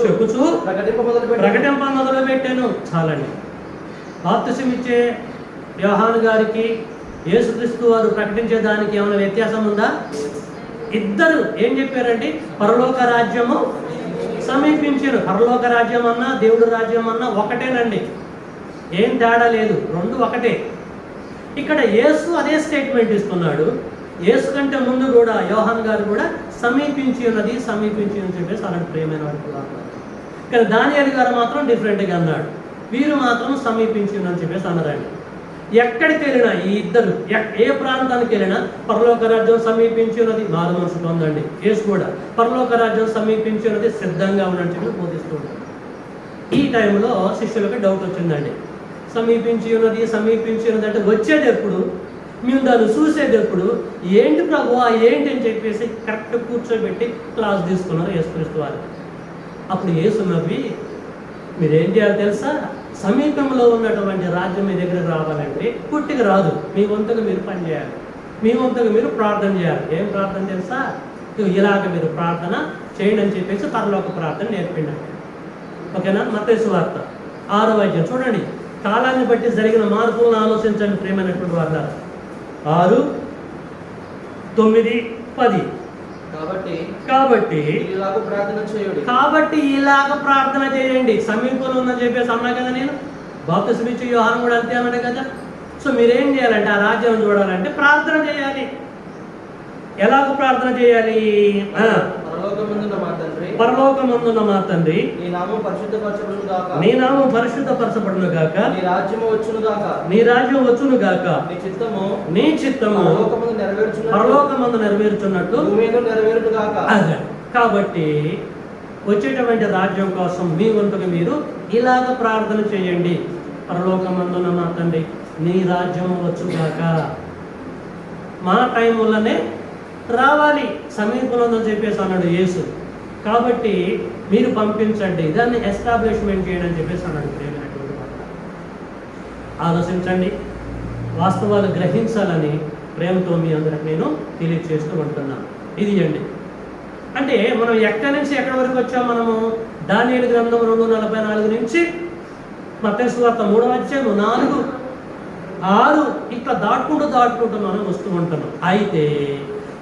చెప్పుచు ప్రకటింప మొదలు పెట్టాను. చాలండి. బాప్తిసం ఇచ్చే యోహాను గారికి యేసుక్రీస్తు వారు ప్రకటించే దానికి ఏమైనా వ్యత్యాసం ఉందా? ఇద్దరు ఏం చెప్పారండి? పరలోక రాజ్యము సమీపించారు. పరలోక రాజ్యం అన్నా దేవుడు రాజ్యం అన్నా ఒకటేనండి, ఏం తేడా లేదు, రెండు ఒకటే. ఇక్కడ యేసు అదే స్టేట్మెంట్ ఇస్తున్నాడు. యేసు కంటే ముందు కూడా యోహాన్ గారు కూడా సమీపించి ఉన్నది, సమీపించి అని చెప్పేసి అలాంటి ప్రేమైన వాడు. కానీ దానియేలు గారు మాత్రం డిఫరెంట్గా అన్నాడు. వీరు మాత్రం సమీపించి అని చెప్పేసి అన్నారండి. ఎక్కడికి వెళ్ళినా ఈ ఇద్దరు ఏ ప్రాంతానికి వెళ్ళినా పరలోక రాజ్యం సమీపించి ఉన్నది, మారు మనసు పొందండి. యేసు కూడా పరలోక రాజ్యం సమీపించి ఉన్నది, సిద్ధంగా ఉన్నట్టు చెప్పి బోధిస్తూ ఉంటాడు. ఈ టైంలో శిష్యులకు డౌట్ వచ్చిందండి. సమీపించి ఉన్నది, సమీపించి ఉన్నది అంటే వచ్చేది ఎప్పుడు, మేము దాన్ని చూసేది ఎప్పుడు, ఏంటి ప్రభు ఏంటి అని చెప్పేసి కరెక్ట్ కూర్చోబెట్టి క్లాస్ తీసుకున్నారు యేసుక్రీస్తు వారు. అప్పుడు యేసు నవ్వి, మీరేం చేయాలి తెలుసా? సమీపంలో ఉన్నటువంటి రాజ్యం మీ దగ్గరకు రావాలంటే పుట్టికి రాదు. మీ వంతుగా మీరు పని చేయాలి, మీ వంతుగా మీరు ప్రార్థన చేయాలి. ఏం ప్రార్థన తెలుసా? ఇలాగ మీరు ప్రార్థన చేయండి అని చెప్పేసి పరలోక ప్రార్థన నేర్పిండండి. ఓకేనా? మత్తయి సువార్త 6వ అధ్యాయం చూడండి. కాలాన్ని బట్టి జరిగిన మార్పులను ఆలోచించండి ప్రేమైనటువంటి వాళ్ళ. 6, 9, 10. కాబట్టి ఇలాగ ప్రార్థన చేయండి. సమీపంలో ఉందని చెప్పేసి అన్నా కదా నేను. బాప్తిసం ఇచ్చే యోహాను కూడా అంతే అన్నాడు కదా. సో మీరేం చేయాలంటే ఆ రాజ్యం చూడాలంటే ప్రార్థన చేయాలి. ఎలాగ ప్రార్థన చేయాలి? పరలోకమందున్న మా తండ్రి, నీ నామం పరిశుద్ధపరచబడును గాక. నీ నామం పరిశుద్ధపరచబడును గాక. నీ రాజ్యము వచ్చును గాక. నీ రాజ్యం వచ్చును గాక. నీ చిత్తము పరలోకమందు నెరవేర్చున్నట్టు భూమి మీద నెరవేరును గాక. అదే. కాబట్టి వచ్చేటువంటి రాజ్యం కోసం మీ వంతుగా మీరు ఇలాగ ప్రార్థన చేయండి. పరలోకమందున మా తండ్రి, నీ రాజ్యం వచ్చుగాక. మా టైంలోనే రావాలి, సమీపంలో ఉందని చెప్పేసి అన్నాడు యేసు. కాబట్టి మీరు పంపించండి, దాన్ని ఎస్టాబ్లిష్మెంట్ చేయండి అని చెప్పేసి అన్నాడు. ప్రేమైనటువంటి మాట ఆలోచించండి, వాస్తవాలు గ్రహించాలని ప్రేమతో మీ అందరికి నేను తెలియజేస్తూ ఉంటున్నాను. ఇది అండి. అంటే మనం ఎక్కడి నుంచి ఎక్కడి వరకు వచ్చాం? మనము దానియేలు గ్రంథం 2:44 నుంచి మత్తయి సువార్త 3వ అధ్యాయం 4, 6 ఇట్లా దాటుకుంటూ మనం వస్తూ ఉంటున్నాం. అయితే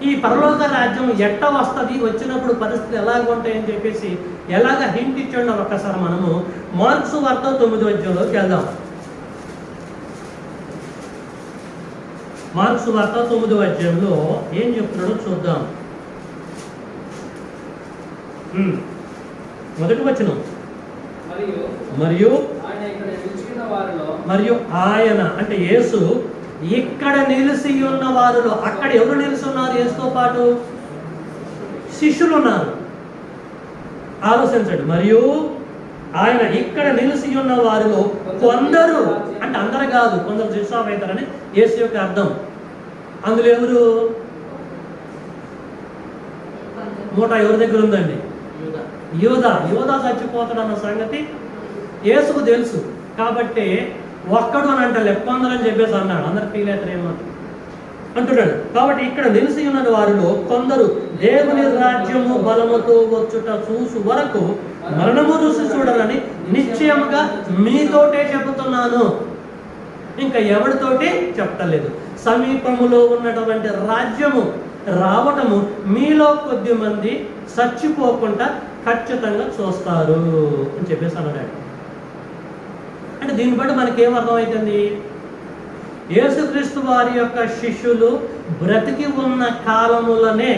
ఈ పరలోక రాజ్యం ఎట్ట వస్తుంది, వచ్చినప్పుడు పరిస్థితులు ఎలాగ ఉంటాయని చెప్పేసి ఎలాగ హింట్ ఇచ్చండి ఒక్కసారి మనము మార్కు సువార్త 9వ అధ్యాయంలోకి వెళ్దాం. మార్కు సువార్త 9వ అధ్యాయంలో ఏం చెప్తున్నాడో చూద్దాం. మొదటి వచనం, మరియు ఆయన అంటే యేసు ఇక్కడ నిలిచి ఉన్న వారిలో, అక్కడ ఎవరు నిలిచి ఉన్నారు? యేసుతో పాటు శిష్యులు ఉన్నారు. ఆలోచించండి. మరియు ఆయన ఇక్కడ నిలిచి ఉన్న వారిలో కొందరు, అంటే అందరు కాదు, కొందరు శిష్యులు అవుతారని యేసు యొక్క అర్థం. అందులో ఎవరు? మూట ఎవరి దగ్గర ఉందండి? యూదా చచ్చిపోతాడు అన్న సంగతి యేసుకు తెలుసు. కాబట్టి ఒక్కడు అని అంటే కొందరని చెప్పేసి అన్నాడు. అందరు ఫీల్ అవుతారేమో అంటున్నాడు. కాబట్టి ఇక్కడ నిలిచి ఉన్న వారిలో కొందరు దేవుని రాజ్యము బలముతో వచ్చుట చూసు వరకు మరణము రుచి చూడాలని నిశ్చయముగా మీతోటే చెబుతున్నాను. ఇంకా ఎవరితోటి చెప్పలేదు. సమీపములో ఉన్నటువంటి రాజ్యము రావటము మీలో కొద్ది మంది చచ్చిపోకుండా ఖచ్చితంగా చూస్తారు అని చెప్పేసి అన్నాడు. అంటే దీన్ని బట్టి మనకేం అర్థమవుతుంది? యేసుక్రీస్తు వారి యొక్క శిష్యులు బ్రతికి ఉన్న కాలములనే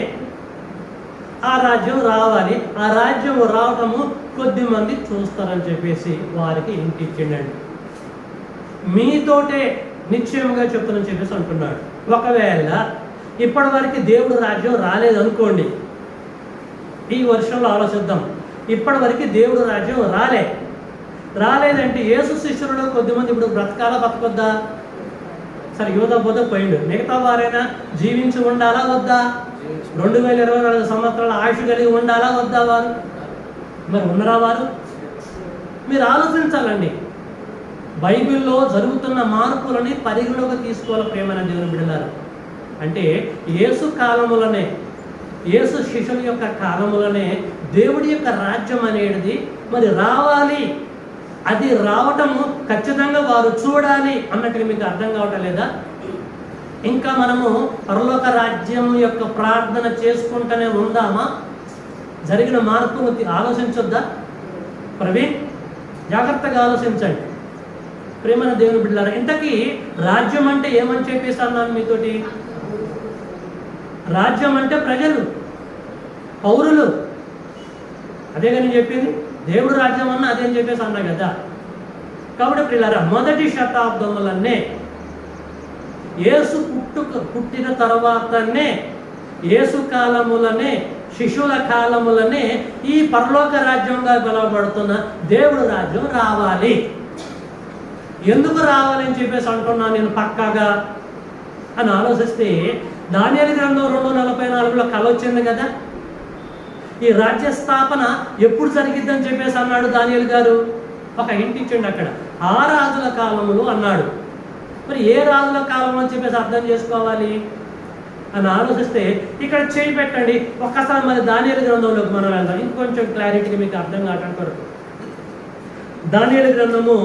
ఆ రాజ్యం రావాలి, ఆ రాజ్యం రావటము కొద్ది మంది చూస్తారని చెప్పేసి వారికి ఇంటిచ్చిండండి. మీతోటే నిశ్చయంగా చెప్తానని చెప్పేసి అంటున్నాడు. ఒకవేళ ఇప్పటి వరకు దేవుడు రాజ్యం రాలేదనుకోండి, ఈ వర్షంలో ఆలోచిద్దాం. ఇప్పటి వరకు దేవుడు రాజ్యం రాలేదంటే యేసు శిష్యులలో కొద్దిమంది ఇప్పుడు బ్రతకాలా బతకొద్దా? సరే, యూదా పోతే పోయిండు, మిగతా వారైనా జీవించి ఉండాలా వద్దా? 2024 సంవత్సరాల ఆయుష్ కలిగి ఉండాలా వద్దా వారు? మరి ఉన్నారా వారు? మీరు ఆలోచించాలండి. బైబిల్లో జరుగుతున్న మార్పులని పరిగణలోకి తీసుకోవాలి ప్రేమైన దేవుని బిడ్డలారా. అంటే యేసు కాలములనే, యేసు శిష్యుల యొక్క కాలములనే దేవుడి యొక్క రాజ్యం అనేది మరి రావాలి. అది రావటము ఖచ్చితంగా వారు చూడాలి అన్నట్టుగా మీకు అర్థం కావటం లేదా? ఇంకా మనము పరలోక రాజ్యం యొక్క ప్రార్థన చేసుకుంటూనే ఉందామా? జరిగిన మార్పును ఆలోచించొద్దా? ప్రవీణ్, జాగ్రత్తగా ఆలోచించండి ప్రేమైన దేవుని బిడ్డలారా. ఇంతకీ రాజ్యం అంటే ఏమని చెప్పేసి అన్నాను మీతోటి? రాజ్యం అంటే ప్రజలు, పౌరులు. అదే కానీ చెప్పింది. దేవుడు రాజ్యం అన్న అదే అని చెప్పేసి అన్నా కదా. కాబట్టి పిల్లరా, మొదటి శతాబ్దములనే, యేసు పుట్టిన తర్వాతనే, యేసు కాలములనే, శిశువుల కాలములనే ఈ పరలోక రాజ్యంగా పిలువబడుతున్న దేవుడు రాజ్యం రావాలి. ఎందుకు రావాలని చెప్పేసి అంటున్నాను నేను పక్కాగా అని ఆలోచిస్తే, దానియేలు గ్రంథం 2:44 కల వచ్చింది కదా. ఈ రాజ్య స్థాపన ఎప్పుడు జరిగిద్దని చెప్పేసి అన్నాడు దానియేలు గారు. ఒక ఇంటి ఇచ్చిండు అక్కడ, ఆ రాజుల కాలములు అన్నాడు. మరి ఏ రాజుల కాలం అని చెప్పేసి అర్థం చేసుకోవాలి అని ఆలోచిస్తే ఇక్కడ చేయి పెట్టండి ఒక్కసారి. మరి దానియేలు గ్రంథంలోకి మనం వెళ్దాం, ఇంకొంచెం క్లారిటీగా మీకు అర్థం కావడం కొరకు. దానియేలు గ్రంథము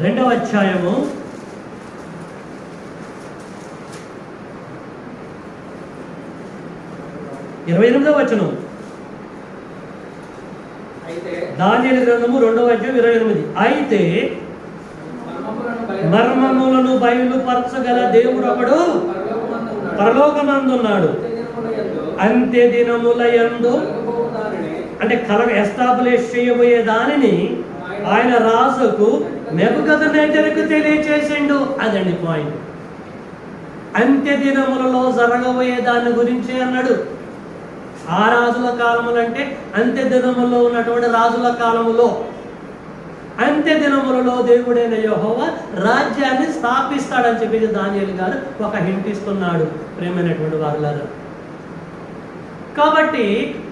2వ అధ్యాయము 28వ వచనం. దానియేలు గ్రంథము 2వ అధ్యాయం 28. అయితే మర్మములను బయలుపరచగల దేవుడు ఒకడు పరలోకమందున్నాడు. అంత్య దినముల యందు అంటే ఎస్టాబ్లిష్ చేయబోయే దానిని ఆయన రాజుకు నెబుకద్నెజరుకు తెలియచేసిండు. అదండి పాయింట్. అంత్య దినములలో జరగబోయే దాని గురించి అన్నాడు. ఆ రాజుల కాలములు అంటే అంత్య దినములో ఉన్నటువంటి రాజుల కాలములో, అంత్య దినములలో దేవుడైన యెహోవా రాజ్యాన్ని స్థాపిస్తాడని చెప్పి దానియేలు గారు ఒక హింట్ ఇస్తున్నాడు ప్రేమైనటువంటి వారులారా. కాబట్టి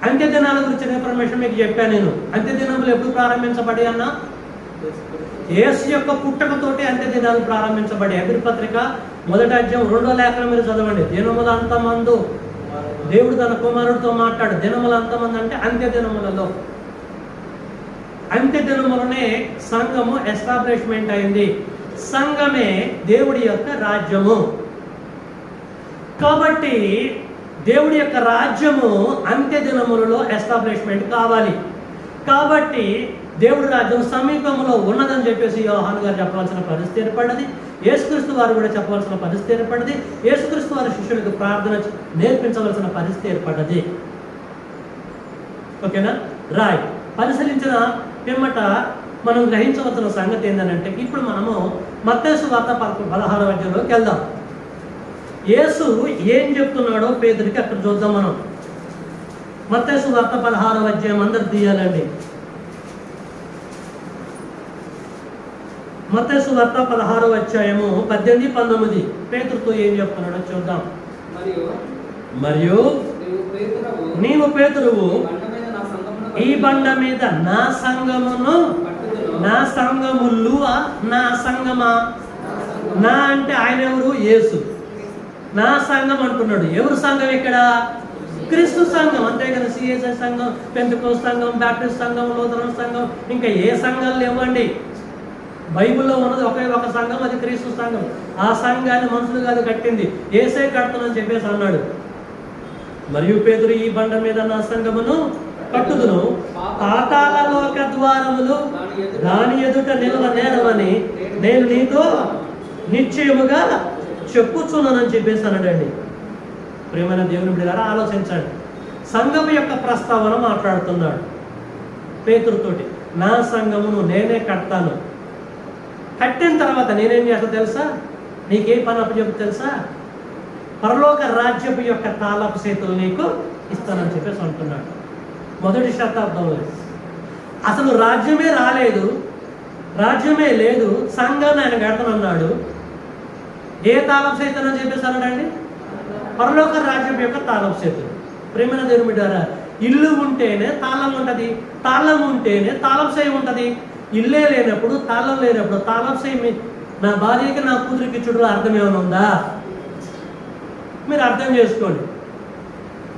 అంత్య దినాల గురించిన ఇన్ఫర్మేషన్ మీకు చెప్పాను నేను. అంత్య దినములు ఎప్పుడు ప్రారంభించబడి అన్నా? యేసు యొక్క పుట్టకతోటి అంత్య దినాలు ప్రారంభించబడి. అబిర్ పత్రిక 1వ అధ్యాయం 2వ లేఖనం మీరు చదవండి. దినముల అంతమందు దేవుడు తన కుమారుడితో మాట్లాడు. దినముల అంతమంది అంటే అంత్య దినములలో. అంత్య దినములనే సంఘము ఎస్టాబ్లిష్మెంట్ అయింది. సంఘమే దేవుడి యొక్క రాజ్యము. కాబట్టి దేవుడి యొక్క రాజ్యము అంత్య దినములలో ఎస్టాబ్లిష్మెంట్ కావాలి. కాబట్టి దేవుడి రాజ్యం సమీపంలో ఉన్నదని చెప్పేసి యోహాను గారు చెప్పవలసిన పరిస్థితి ఏర్పడ్డది. యేసుక్రీస్తు వారు కూడా చెప్పవలసిన పరిస్థితి ఏర్పడ్డది. యేసుక్రీస్తు వారి శిష్యులకు ప్రార్థన నేర్పించవలసిన పరిస్థితి ఏర్పడ్డది. ఓకేనా? రాయ్ పరిశీలించిన పిమ్మట మనం గ్రహించవలసిన సంగతి ఏంటంటే, ఇప్పుడు మనము మత్తయి సువార్త 16వ అధ్యాయంలోకి వెళ్దాం. యేసు ఏం చెప్తున్నాడో పేతురికి అక్కడ చూద్దాం మనం. మత్తయి సువార్త 16వ అధ్యాయం అందరు తీయాలండి. మత్తయి సువార్త 16వ అధ్యాయము 18, 19 పేతురుతో ఏం చెప్తున్నాడో చూద్దాం. మరియు నీవు పేతురువు ఈ బండ మీద నా సంఘమును, నా సంఘములు, నా సంఘమా, నా అంటే ఆయన ఎవరు? యేసు. నా సంఘం అంటున్నాడు. ఎవరు సంఘం ఇక్కడ? క్రీస్తు సంఘం. అంతే కదా. సిఎస్ఐ సంఘం, పెంతెకోస్తు సంఘం, బాప్టిస్ట్ సంఘం, లూథరన్ సంఘం, ఇంకా ఏ సంఘాలు లేవండి. బైబిల్లో ఉన్నది ఒకే ఒక సంఘం, అది క్రీస్తు సంఘం. ఆ సంఘాన్ని మనుషులు కాదు కట్టింది, యేసే కడుతుందని చెప్పేసి అన్నాడు. మరియు పేతురు ఈ బండ మీద నా సంఘమును కట్టుదును, పాతాళలోక ద్వారములు దాని ఎదుట నిలవనేరవని నేను నీతో నిశ్చయముగా చెప్పుచున్నానని చెప్పేసి అన్నాడండి. ప్రియమైన దేవుని బిడ్డలారా ఆలోచించండి. సంఘము యొక్క ప్రస్తావన మాట్లాడుతున్నాడు పేతురుతోటి. నా సంఘమును నేనే కడతాను. కట్టిన తర్వాత నేనేం చేస్తా తెలుసా? నీకే పని అప్పచెప్పు తెలుసా? పరలోక రాజ్యపు యొక్క తాళపు చేతులు నీకు ఇస్తానని చెప్పేసి అంటున్నాడు. 1వ శతాబ్దంలో అసలు రాజ్యమే రాలేదు, రాజ్యమే లేదు, సంఘాన్ని ఆయన కడతానన్నాడు. ఏ తాళపు చేతులు అని చెప్పేసి అన్నాడండి? పరలోక రాజ్యం యొక్క తాళపు చేతులు. ప్రేమైన దేవుని బిడ్డలారా, ఇల్లు ఉంటేనే తాళం ఉంటుంది, తాళం ఉంటేనే తాళపు చేయి ఉంటుంది. ఇల్లే లేనప్పుడు, తాళం లేనప్పుడు తాళపు చేయి నా భార్యకి నా కూతురికి ఇచ్చుడులో అర్థం ఏమైనా ఉందా? మీరు అర్థం చేసుకోండి.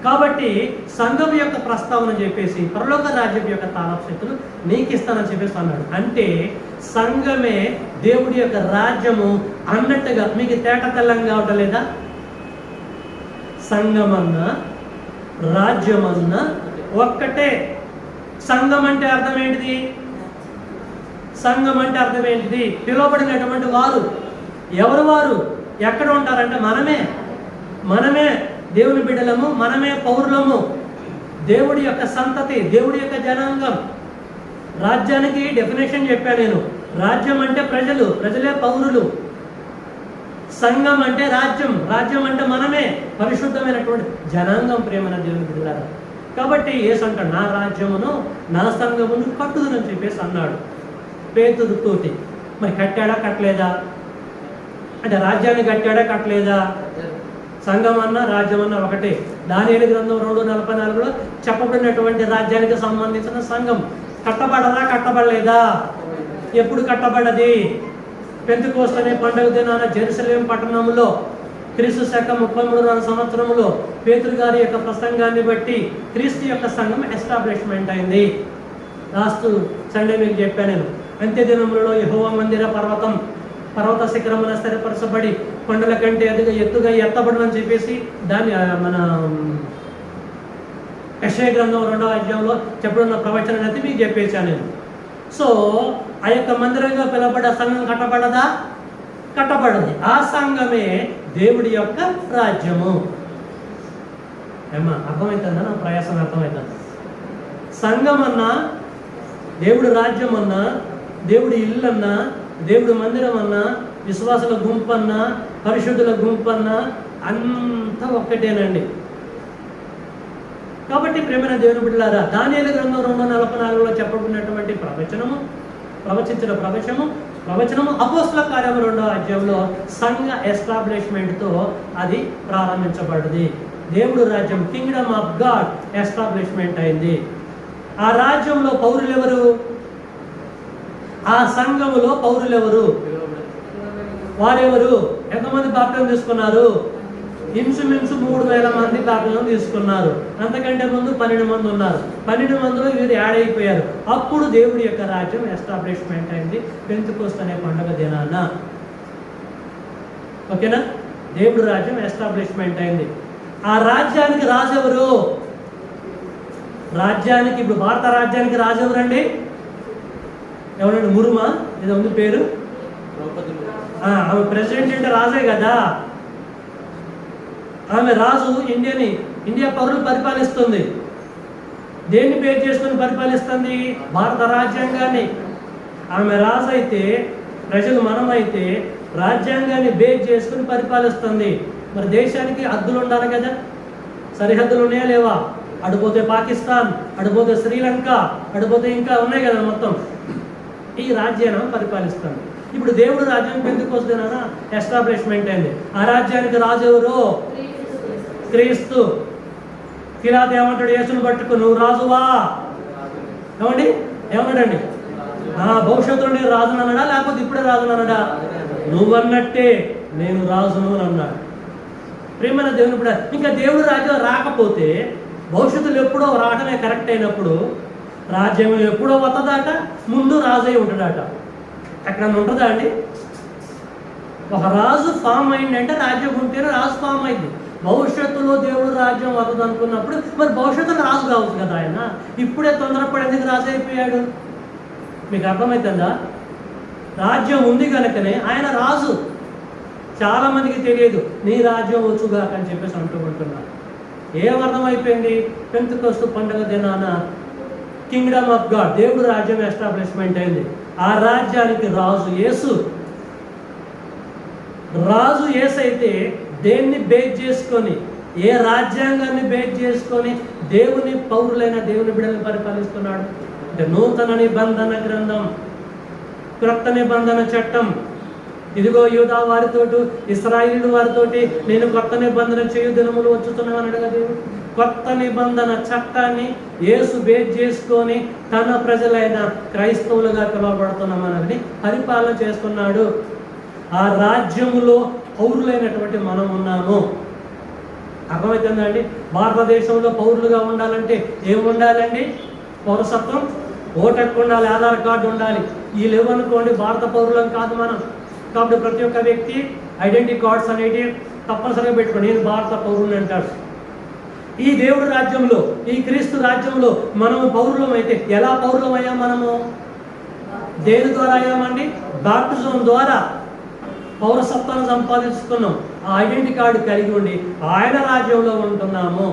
కాబట్టి సంఘం యొక్క ప్రస్తావన చెప్పేసి పరలోక రాజ్యం యొక్క తాళపు చేతులు నీకు ఇస్తానని చెప్పేసి అన్నాడు. అంటే సంఘమే దేవుడి యొక్క రాజ్యము అన్నట్టుగా మీకు తేట తెల్లంగా ఉండలేదా? సంఘమన్నా రాజ్యమన్నా ఒక్కటే. సంఘం అంటే అర్థం ఏంటిది? సంఘం అంటే అర్థం ఏంటిది? పిలువబడినటువంటి వారు. ఎవరు వారు? ఎక్కడ ఉంటారంటే మనమే దేవుని బిడ్డలము, మనమే పౌరులము, దేవుడి యొక్క సంతతి, దేవుడి యొక్క జనాంగం. రాజ్యానికి డెఫినేషన్ చెప్పాను నేను. రాజ్యం అంటే ప్రజలు, ప్రజలే పౌరులు. సంఘం అంటే రాజ్యం, రాజ్యం అంటే మనమే పరిశుద్ధమైనటువంటి జనాంగం. ప్రేమన దేవుని బిడ్డలారా, కాబట్టి యేసు అంటాడు నా రాజ్యమును నా సంఘమును కట్టుదునని చెప్పేసి అన్నాడు పేతురుతోటి. మరి కట్టాడా కట్టలేదా? అంటే రాజ్యాన్ని కట్టాడా కట్టలేదా? సంఘం అన్నా రాజ్యం అన్నా ఒకటే. దానియేలు గ్రంథం 2:44లో చెప్పబడినటువంటి రాజ్యానికి సంబంధించిన సంఘం కట్టబడదా కట్టబడలేదా? ఎప్పుడు కట్టబడ్డది? పెంతెకోస్తు అనే పండుగ దినాన జెరూసలేం పట్టణంలో క్రీస్తు శక 33వ సంవత్సరంలో పేతురు గారి యొక్క ప్రసంగాన్ని బట్టి క్రీస్తు యొక్క సంఘం ఎస్టాబ్లిష్మెంట్ అయింది. లాస్ట్ సండే మీకు చెప్పాను నేను. అంత్య దినములలో యెహోవా మందిర పర్వత శిఖరమున స్థిరపరచబడి కొండల కంటే ఎత్తుగా ఎత్తబడని చెప్పేసి దాన్ని మన యెషయా గ్రంథం 2వ అధ్యాయంలో చెప్పబడిన ప్రవచనం అయితే మీకు చెప్పేశాను నేను. సో ఆ యొక్క మందిరంగా పిలవబడ్డ సంఘం కట్టబడదా? కట్టబడింది. ఆ సంఘమే దేవుడి యొక్క రాజ్యము. ఏమా అర్థమవుతుందా? నా ప్రయాసం అర్థమవుతుందా? సంఘం అన్నా, దేవుడి రాజ్యం అన్నా, దేవుడి ఇల్లు అన్నా, దేవుడి మందిరం అన్నా, విశ్వాసుల గుంపు అన్నా, పరిశుద్ధుల గుంపు అన్నా అంతా ఒక్కటేనండి. కాబట్టి ప్రేమైన దేవుని బిడ్డలారా, దానియేలు గ్రంథం 2:44లో చెప్పబడినటువంటి ప్రవచనము అపోస్తల కార్యము 2వ అధ్యాయంలో సంఘ ఎస్టాబ్లిష్మెంట్తో అది ప్రారంభించబడింది. దేవుడు రాజ్యం, కింగ్డమ్ ఆఫ్ గాడ్ ఎస్టాబ్లిష్మెంట్ అయింది. ఆ రాజ్యంలో పౌరులు ఎవరు? ఆ సంఘములో పౌరులు ఎవరు? వారెవరు? ఎంతమంది బాప్టిజం తీసుకున్నారు? ఇంచుమించు 3000 మంది బాప్టిజం తీసుకున్నారు. అంతకంటే ముందు 12 మంది ఉన్నారు. 12 మందిలో వీరు యాడ్ అయిపోయారు. అప్పుడు దేవుడి యొక్క రాజ్యం ఎస్టాబ్లిష్మెంట్ అయింది పెంతెకోస్తు అనే పండుగ దినాన. ఓకేనా? దేవుడి రాజ్యం ఎస్టాబ్లిష్మెంట్ అయింది. ఆ రాజ్యానికి రాజు ఎవరు? రాజ్యానికి, ఇప్పుడు భారత రాజ్యానికి రాజు ఎవరండి? ఎవరండి? ముర్మా ఏదో ఉంది పేరు. ఆమె ప్రెసిడెంట్ అంటే రాజే కదా. ఆమె రాజు ఇండియా పౌరులు పరిపాలిస్తుంది. దేన్ని బేస్ చేసుకొని పరిపాలిస్తుంది? భారత రాజ్యాంగాన్ని. ఆమె రాజు అయితే, ప్రజలు మనమైతే రాజ్యాంగాన్ని బేస్ చేసుకుని పరిపాలిస్తుంది. మరి దేశానికి హద్దులు ఉండాలి కదా, సరిహద్దులు ఉన్నాయా లేవా? అడుపోతే పాకిస్తాన్, అడుపోతే శ్రీలంక, అడుపోతే ఇంకా ఉన్నాయి కదా మొత్తం. ఈ రాజ్యాన్ని పరిపాలిస్తుంది. ఇప్పుడు దేవుడు రాజ్యం పెంతెకోస్తు ఎస్టాబ్లిష్మెంట్ అయింది. ఆ రాజ్యానికి రాజు ఎవరు? క్రీస్తు. పిలాతు ఏమంటాడు? యేసును పట్టుకు, నువ్వు రాజువా? ఏమండి ఏమన్నాడండి? భవిష్యత్తులో నేను రాజును అన్నాడా, లేకపోతే ఇప్పుడే రాజును అన్నాడా? నువ్వన్నట్టే నేను రాజును అని అన్నాడు. ప్రేమైన దేవుని కూడా ఇంకా దేవుడు రాజ్యం రాకపోతే భవిష్యత్తులో ఎప్పుడో రావడమే కరెక్ట్ అయినప్పుడు రాజ్యం ఎప్పుడో వత్తదాట, ముందు రాజై ఉంటాడట. అక్కడ ఉంటుందా అండి? ఒక రాజు ఫామ్ అయిందంటే రాజ్యం ఉంటేనే రాజు ఫామ్ అయింది. భవిష్యత్తులో దేవుడు రాజ్యం వస్తుంది అనుకున్నప్పుడు మరి భవిష్యత్తులో రాజు కావచ్చు కదా ఆయన. ఇప్పుడే తొందరపడి ఎందుకు రాజు అయిపోయాడు? మీకు అర్థమవుతుందా? రాజ్యం ఉంది కనుకనే ఆయన రాజు. చాలా మందికి తెలియదు నీ రాజ్యం వచ్చుగాక అని చెప్పేసి అంటుకుంటున్నారు. ఏమర్థమైపోయింది? పెంతెకోస్తు పండుగ దినాన కింగ్డమ్ ఆఫ్ గాడ్, దేవుడు రాజ్యం ఎస్టాబ్లిష్మెంట్ అయింది. ఆ రాజ్యానికి రాజు యేసు. రాజు యేసు అయితే దేన్ని బేస్ చేసుకొని, ఏ రాజ్యాంగాన్ని బేస్ చేసుకొని దేవుని పౌరులైన దేవుని బిడ్డలను పరిపాలిస్తున్నాడు అంటే నూతన నిబంధన గ్రంథం, క్రొత్త నిబంధన చట్టం. ఇదిగో యూదా వారితోటి, ఇశ్రాయేలు వారితోటి నేను కొత్త నిబంధన చేయు దినములు వచ్చుతున్నాను అన్నాడు కదా దేవుడు. కొత్త నిబంధన చట్టాన్ని యేసు బేస్ చేసుకొని తన ప్రజలైన క్రైస్తవులుగా పిలువబడుతున్నామని పరిపాలన చేస్తున్నాడు. ఆ రాజ్యములో పౌరులైనటువంటి మనం ఉన్నాము. అర్థమవుతుందండి? భారతదేశంలో పౌరులుగా ఉండాలంటే ఏమి ఉండాలండి? పౌరసత్వం, ఓటు హక్కు ఉండాలి, ఆధార్ కార్డు ఉండాలి. ఈ లేవనుకోండి భారత పౌరులం కాదు మనం. కాబట్టి ప్రతి ఒక్క వ్యక్తి ఐడెంటిటీ కార్డ్స్ అనేవి తప్పనిసరిగా పెట్టుకోండి. నేను భారత పౌరుని అంటాడు. ఈ దేవుడి రాజ్యంలో, ఈ క్రీస్తు రాజ్యంలో మనము పౌరులం అయితే ఎలా పౌరులం అయ్యాం? మనము దేని ద్వారా అయ్యామండి? బాప్టిజం ద్వారా పౌరసత్వాన్ని సంపాదించుకున్నాం. ఆ ఐడెంటిటీ కార్డు కలిగి ఉండి ఆయన రాజ్యంలో ఉంటున్నాము.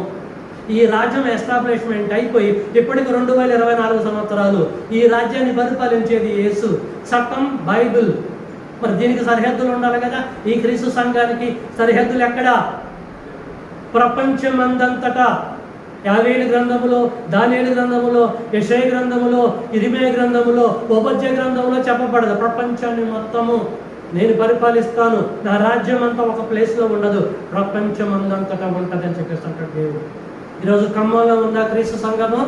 ఈ రాజ్యం ఎస్టాబ్లిష్మెంట్ అయిపోయి ఇప్పటికి 2024 సంవత్సరాలు ఈ రాజ్యాన్ని పరిపాలించేది యేసు. చట్టం బైబిల్. మరి దీనికి సరిహద్దులు ఉండాలి కదా. ఈ క్రీస్తు సంఘానికి సరిహద్దులు ఎక్కడా? ప్రపంచమందంతటా. యావేలు గ్రంథములో, దానియేలు గ్రంథములో, యెషయా గ్రంథములో, ఇర్మీయా గ్రంథములో, ఓబద్య గ్రంథములో చెప్పబడదు ప్రపంచాన్ని మొత్తము నేను పరిపాలిస్తాను, నా రాజ్యం అంతా ఒక ప్లేస్లో ఉండదు, ప్రపంచమందంతటా ఉంటుందని చెప్పేసి అంటాడు దేవుడు. ఈరోజు ఖమ్మంలో ఉందా క్రీస్తు సంఘము?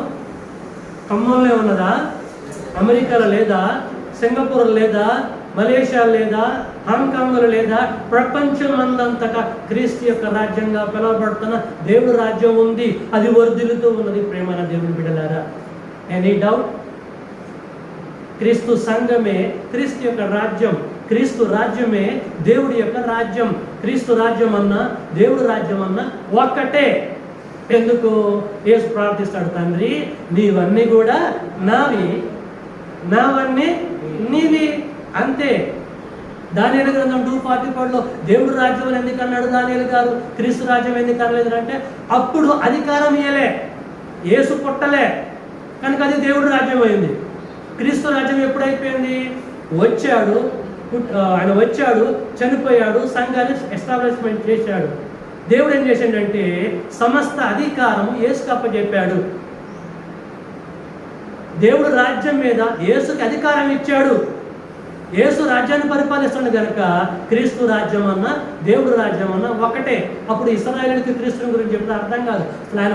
ఖమ్మంలో ఉన్నదా? అమెరికాలో లేదా? సింగపూర్ లేదా? మలేషియా లేదా? హాంకాంగ్లో లేదా? ప్రపంచమందంతటా క్రీస్తు యొక్క రాజ్యంగా పిలువబడుతున్న దేవుడు రాజ్యం ఉంది. అది వర్ధిల్లుతూ ఉన్నది. ప్రేమైన దేవుని బిడ్డలారా, ఎనీ డౌట్? క్రీస్తు సంఘమే క్రీస్తు యొక్క రాజ్యం. క్రీస్తు రాజ్యమే దేవుడి యొక్క రాజ్యం. క్రీస్తు రాజ్యం అన్నా దేవుడు రాజ్యం అన్నా ఒక్కటే. ఎందుకు? యేసు ప్రార్థిస్తాడు, తండ్రి నీవన్నీ కూడా నావి, నావన్నీ నీవి. అంతే. దానియేలు గ్రంథం 2:44లో దేవుడు రాజ్యం ఎందుకు అన్నాడు దానియేలు గారు, క్రీస్తు రాజ్యం ఎందుకు అనలేదు అంటే అప్పుడు అధికారం ఇయ్యలే, యేసు పుట్టలే కనుక అది దేవుడు రాజ్యం అయింది. క్రీస్తు రాజ్యం ఎప్పుడైపోయింది? వచ్చాడు, ఆయన వచ్చాడు, చనిపోయాడు, సంఘాన్ని ఎస్టాబ్లిష్మెంట్ చేశాడు. దేవుడు ఏం చేశాడంటే సమస్త అధికారం యేసుకు అప్పచెప్పాడు. దేవుడు రాజ్యం మీద యేసుకి అధికారం ఇచ్చాడు. యేసు రాజ్యాన్ని పరిపాలిస్తాడు కనుక క్రీస్తు రాజ్యం అన్నా దేవుడు రాజ్యం అన్నా ఒకటే. అప్పుడు ఇశ్రాయేలుకి క్రీస్తుని గురించి చెప్తే అర్థం కాదు, అసలు ఆయన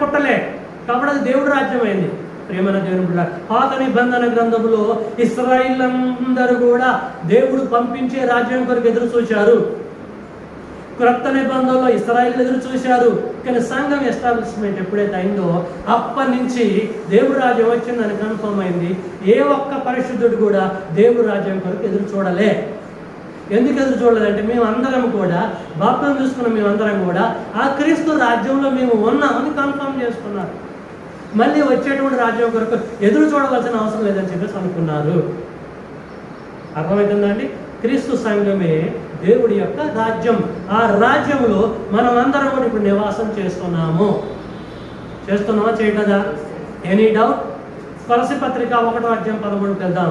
పుట్టలే కాబట్టి అది దేవుడు రాజ్యం అయింది. ప్రేమన దేవుని బిడ్డ, పాత నిబంధన గ్రంథంలో ఇశ్రాయేల్ అందరూ కూడా దేవుడు పంపించే రాజ్యం కొరకు ఎదురు చూశారు. క్రొత్త నిబంధనలో ఇశ్రాయేలు ఎదురు చూశారు. కానీ సంఘం ఎస్టాబ్లిష్మెంట్ ఎప్పుడైతే అయిందో అప్పటి నుంచి దేవుడు రాజ్యం వచ్చిందని కన్ఫర్మ్ అయింది. ఏ ఒక్క పరిశుద్ధుడు కూడా దేవుడు రాజ్యం కొరకు ఎదురు చూడలే. ఎందుకు ఎదురు చూడలేదంటే మేమందరం కూడా బాప్తిసం తీసుకున్న మేమందరం కూడా ఆ క్రీస్తు రాజ్యంలో మేము ఉన్నామని కన్ఫర్మ్ చేసుకున్నారు. మళ్ళీ వచ్చేటువంటి రాజ్యం కొరకు ఎదురు చూడవలసిన అవసరం లేదని చెప్పేసి అనుకున్నారు. అర్థమవుతుందండి? క్రీస్తు సంఘమే దేవుడి యొక్క రాజ్యం. ఆ రాజ్యంలో మనం అందరం కూడా ఇప్పుడు నివాసం చేస్తున్నామా చేయటదా? Any doubt? కొలస్సీ పత్రిక 1:13 వెళ్దాం.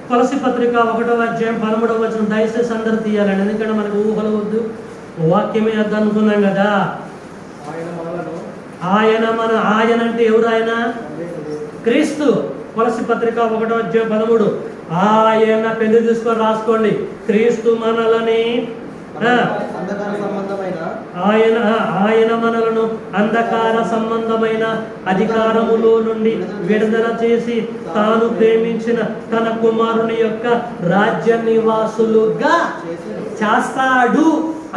కొలస్సీ పత్రిక 1:13 దయచేసి అందరూ తీయాలండి, ఎందుకంటే మనకు ఊహలు వద్దు, వాక్యమే వద్దు అనుకున్నాం కదా. ఆయన అంటే ఎవరు? ఆయన క్రీస్తు. కొలస్సీ పత్రిక 1:13 ఆయన పెళ్లి తీసుకొని రాసుకోండి. క్రీస్తు మనలని ఆయన మనలను అంధకార సంబంధమైన అధికారములో నుండి విడుదల చేసి తాను ప్రేమించిన తన కుమారుని యొక్క రాజ్య నివాసులుగా చేస్తాడు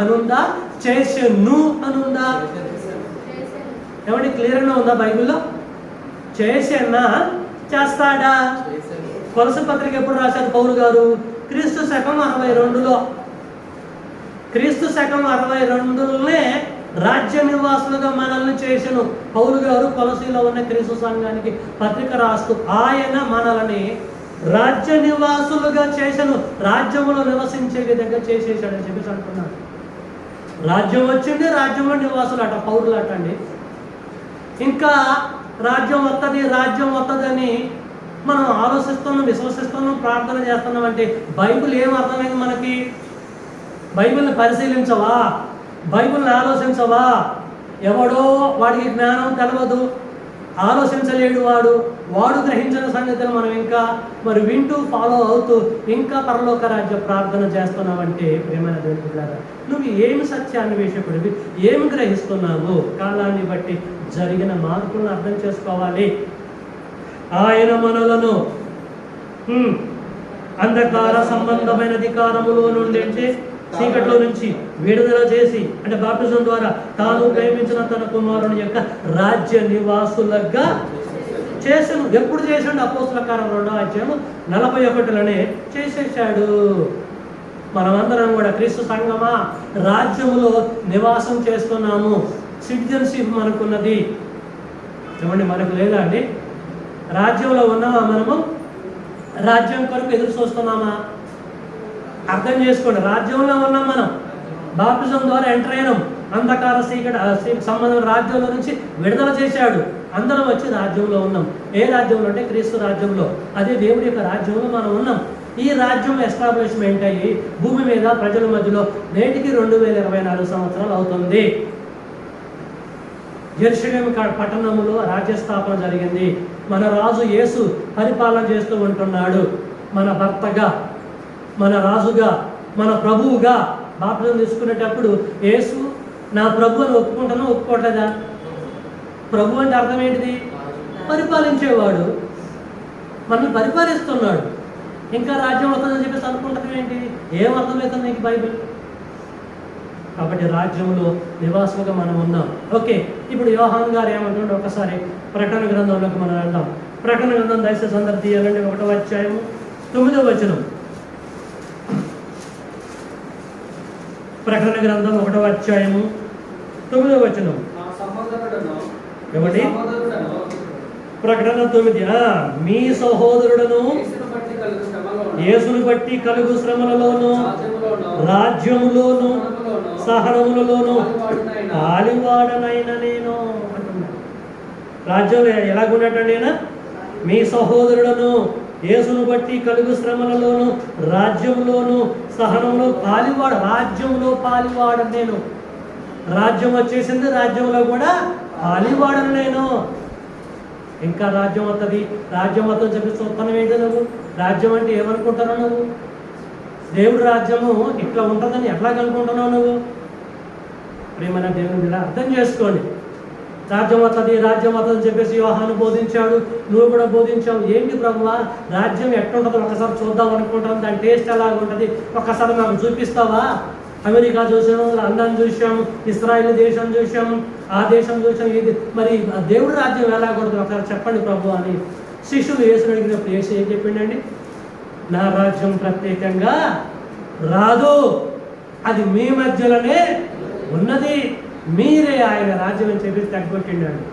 అనుందా? చేసెను అనుందా? ఏమంటే క్లియర్గా ఉందా బైబిల్లో? చేసేనా చేస్తాడా? కొలస్సీ పత్రిక ఎప్పుడు రాశారు పౌలు గారు? క్రీస్తు శకం 62లో. క్రీస్తు శకం 62లోనే రాజ్య నివాసులుగా మనల్ని చేసెను. పౌలు గారు కొలస్సీలో ఉన్న క్రీస్తు సంఘానికి పత్రిక రాస్తూ ఆయన మనల్ని రాజ్య నివాసులుగా చేసెను, రాజ్యంలో నివసించే విధంగా చేసేసాడని చెప్పేసి అంటున్నాడు. రాజ్యం వచ్చింది, రాజ్యంలో నివాసులు అట, పౌరులు అటండి. ఇంకా రాజ్యం వస్తుందని మనం ఆలోచిస్తున్నాం, విశ్వసిస్తున్నాం, ప్రార్థన చేస్తున్నాం. అంటే బైబిల్ ఏం అర్థమైంది మనకి? బైబిల్ని పరిశీలించవా? బైబిల్ని ఆలోచించవా? ఎవడో వాడికి జ్ఞానం తెలవదు, ఆలోచించలేడు, వాడు గ్రహించిన సంగతిని మనం ఇంకా మరి వింటూ ఫాలో అవుతూ ఇంకా పరలోక రాజ్య ప్రార్థన చేస్తున్నామంటే ప్రేమైన దేవుడు, నువ్వు ఏమి సత్యాన్వేషకుడివి, ఏమి గ్రహిస్తున్నావు? కాలాన్ని బట్టి జరిగిన మార్పులను అర్థం చేసుకోవాలి. ఆయన మనలను అంధకార సంబంధమైన అధికారములో నుండి అంటే చీకట్లో నుంచి విడుదల చేసి అంటే బాప్తిజం ద్వారా తాను ప్రేమించిన తన కుమారుని యొక్క రాజ్య నివాసులుగా చేసాను. ఎప్పుడు చేశాడు? అపోస్తుల కార్యం 2:41లోనే చేసేసాడు. మనమందరం కూడా క్రీస్తు సంఘమా రాజ్యములో నివాసం చేస్తున్నాము. సిటిజన్షిప్ మనకున్నది. చూడండి, మనకు లేదా అండి? రాజ్యంలో ఉన్నామా? మనము రాజ్యం కొరకు ఎదురు చూస్తున్నామా? అర్థం చేసుకోండి, రాజ్యంలో ఉన్నాం మనం. బాప్తిజం ద్వారా ఎంటర్ అయినాం. అంధకార సంబంధం రాజ్యంలో నుంచి విడుదల చేశాడు. అందరం వచ్చి రాజ్యంలో ఉన్నాం. ఏ రాజ్యంలో అంటే క్రీస్తు రాజ్యంలో. అదే దేవుడి యొక్క రాజ్యంలో మనం ఉన్నాం. ఈ రాజ్యం ఎస్టాబ్లిష్మెంట్ అయ్యి భూమి మీద ప్రజల మధ్యలో నేటికి 2024 సంవత్సరాలు అవుతుంది. యెరూషలేము పట్టణంలో రాజ్యస్థాపన జరిగింది. మన రాజు యేసు పరిపాలన చేస్తూ ఉంటున్నాడు. మన భర్తగా, మన రాజుగా, మన ప్రభువుగా. బాప్తిజం తీసుకునేటప్పుడు యేసు నా ప్రభు అని ఒప్పుకోవట్లేదా? ప్రభు అంటే అర్థం ఏంటిది? పరిపాలించేవాడు, మనల్ని పరిపాలిస్తున్నాడు. ఇంకా రాజ్యం అవుతుందని చెప్పేసి అనుకుంటాం ఏంటి? ఏం అర్థమవుతుంది నీకు బైబిల్? కాబట్టి రాజ్యంలో నివాసులుగా మనం ఉన్నాం. ఓకే, ఇప్పుడు యోహాను గారు ఏమంటుండే ఒకసారి ప్రకటన గ్రంథంలోకి మనం వెళ్దాం. ప్రకటన గ్రంథం దయచేసి అందరు తీయాలండి. 1వ అధ్యాయము 9వ వచనం. ప్రకటన గ్రంథం 1వ అధ్యాయము 9వ వచనం. ఏమండి? ప్రకటన 9. మీ సహోదరులను యేసును బట్టి కలుగు శ్రమలోను, యేసును బట్టి కలుగు శ్రమలలోను, రాజ్యములోను, రాజ్యములోను, సహనములలోను పాలువాడునైన పాలివాడనైన నేను అంటున్నాడు. రాజ్యం ఎలాగున్నట్టండి? మీ సహోదరులను యేసును బట్టి కలుగు శ్రమలలోను, రాజ్యములోను, సహనంలో పాలివాడు. రాజ్యంలో పాలివాడను నేను. రాజ్యం వచ్చేసింది, రాజ్యంలో కూడా పాలివాడను నేను. ఇంకా రాజ్యం వస్తుంది, రాజ్యం వద్దని చెప్పి చూస్తాను ఏంటి నువ్వు? రాజ్యం అంటే ఏమనుకుంటున్నావు నువ్వు? దేవుడి రాజ్యము ఇట్లా ఉంటుందని ఎట్లా కనుక్కుంటున్నావు నువ్వు? ప్రేమైన దేవుని బిడ్డ అర్థం చేసుకోండి. రాజ్యం వస్తుంది, రాజ్యం వస్తుంది అని చెప్పేసి యోహాను బోధించాడు, నువ్వు కూడా బోధించావు. ఏంటి ప్రభువా రాజ్యం ఎట్లుంటుందో ఒకసారి చూద్దాం అనుకుంటాం, దాని టేస్ట్ ఎలాగ ఉంటుంది ఒక్కసారి నాకు చూపిస్తావా? అమెరికా చూసాము, లండన్ చూసాము, ఇస్రాయేల్ దేశం చూసాము, ఆ దేశం చూసాము. ఇది మరి దేవుడి రాజ్యం ఎలాగూడదు ఒకసారి చెప్పండి ప్రభు అని శిష్యులు యేసుని అడిగినప్పుడు యేసు ఏం చెప్పిండండి? నా రాజ్యం ప్రత్యేకంగా రాదు, అది మీ మధ్యలోనే ఉన్నది, మీరే ఆయన రాజ్యం అని చెప్పి తగ్గొట్టిండండి.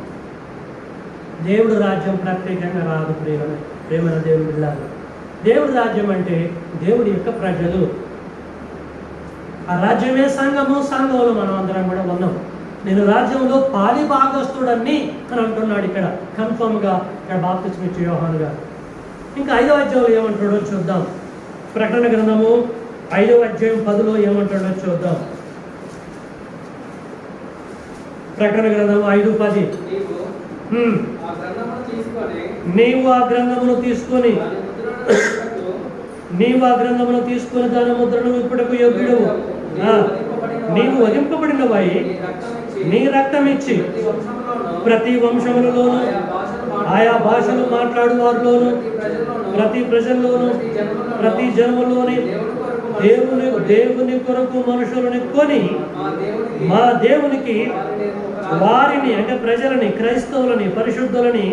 దేవుడు రాజ్యం ప్రత్యేకంగా రాదు. ప్రేమన దేవుడు బిడ్డలారా, దేవుడి రాజ్యం అంటే దేవుడి యొక్క ప్రజలు. ఆ రాజ్యమే సంఘము, సంఘంలో మనం అందరం కూడా ఉన్నాం. నేను రాజ్యంలో పాలి భాగస్తుడని అని అంటున్నాడు ఇక్కడ కన్ఫర్మ్గా ఇక్కడ బాప్తిస్మం ఇచ్చే యోహాను గారు. ఇంకా 5వ అధ్యాయంలో ఏమంటాడో చూద్దాం. ప్రకటన గ్రంథము 5వ అధ్యాయం 10లో ఏమంటాడో చూద్దాం. ప్రకటన గ్రంథం 5:10. నీవు ఆ గ్రంథమును తీసుకొని దాని ముద్రను ఇప్పుడకు యోగ్యుడవు. నీవు వధింపబడినవాయి నీ రక్తం ఇచ్చి ప్రతి వంశములలోను, ఆయా భాషలు మాట్లాడు వారిలోను, ప్రతి ప్రజల్లోను, ప్రతి జనములోని దేవుని కొరకు మనుషులని కొని మా దేవునికి వారిని అంటే ప్రజలని, క్రైస్తవులని, పరిశుద్ధులని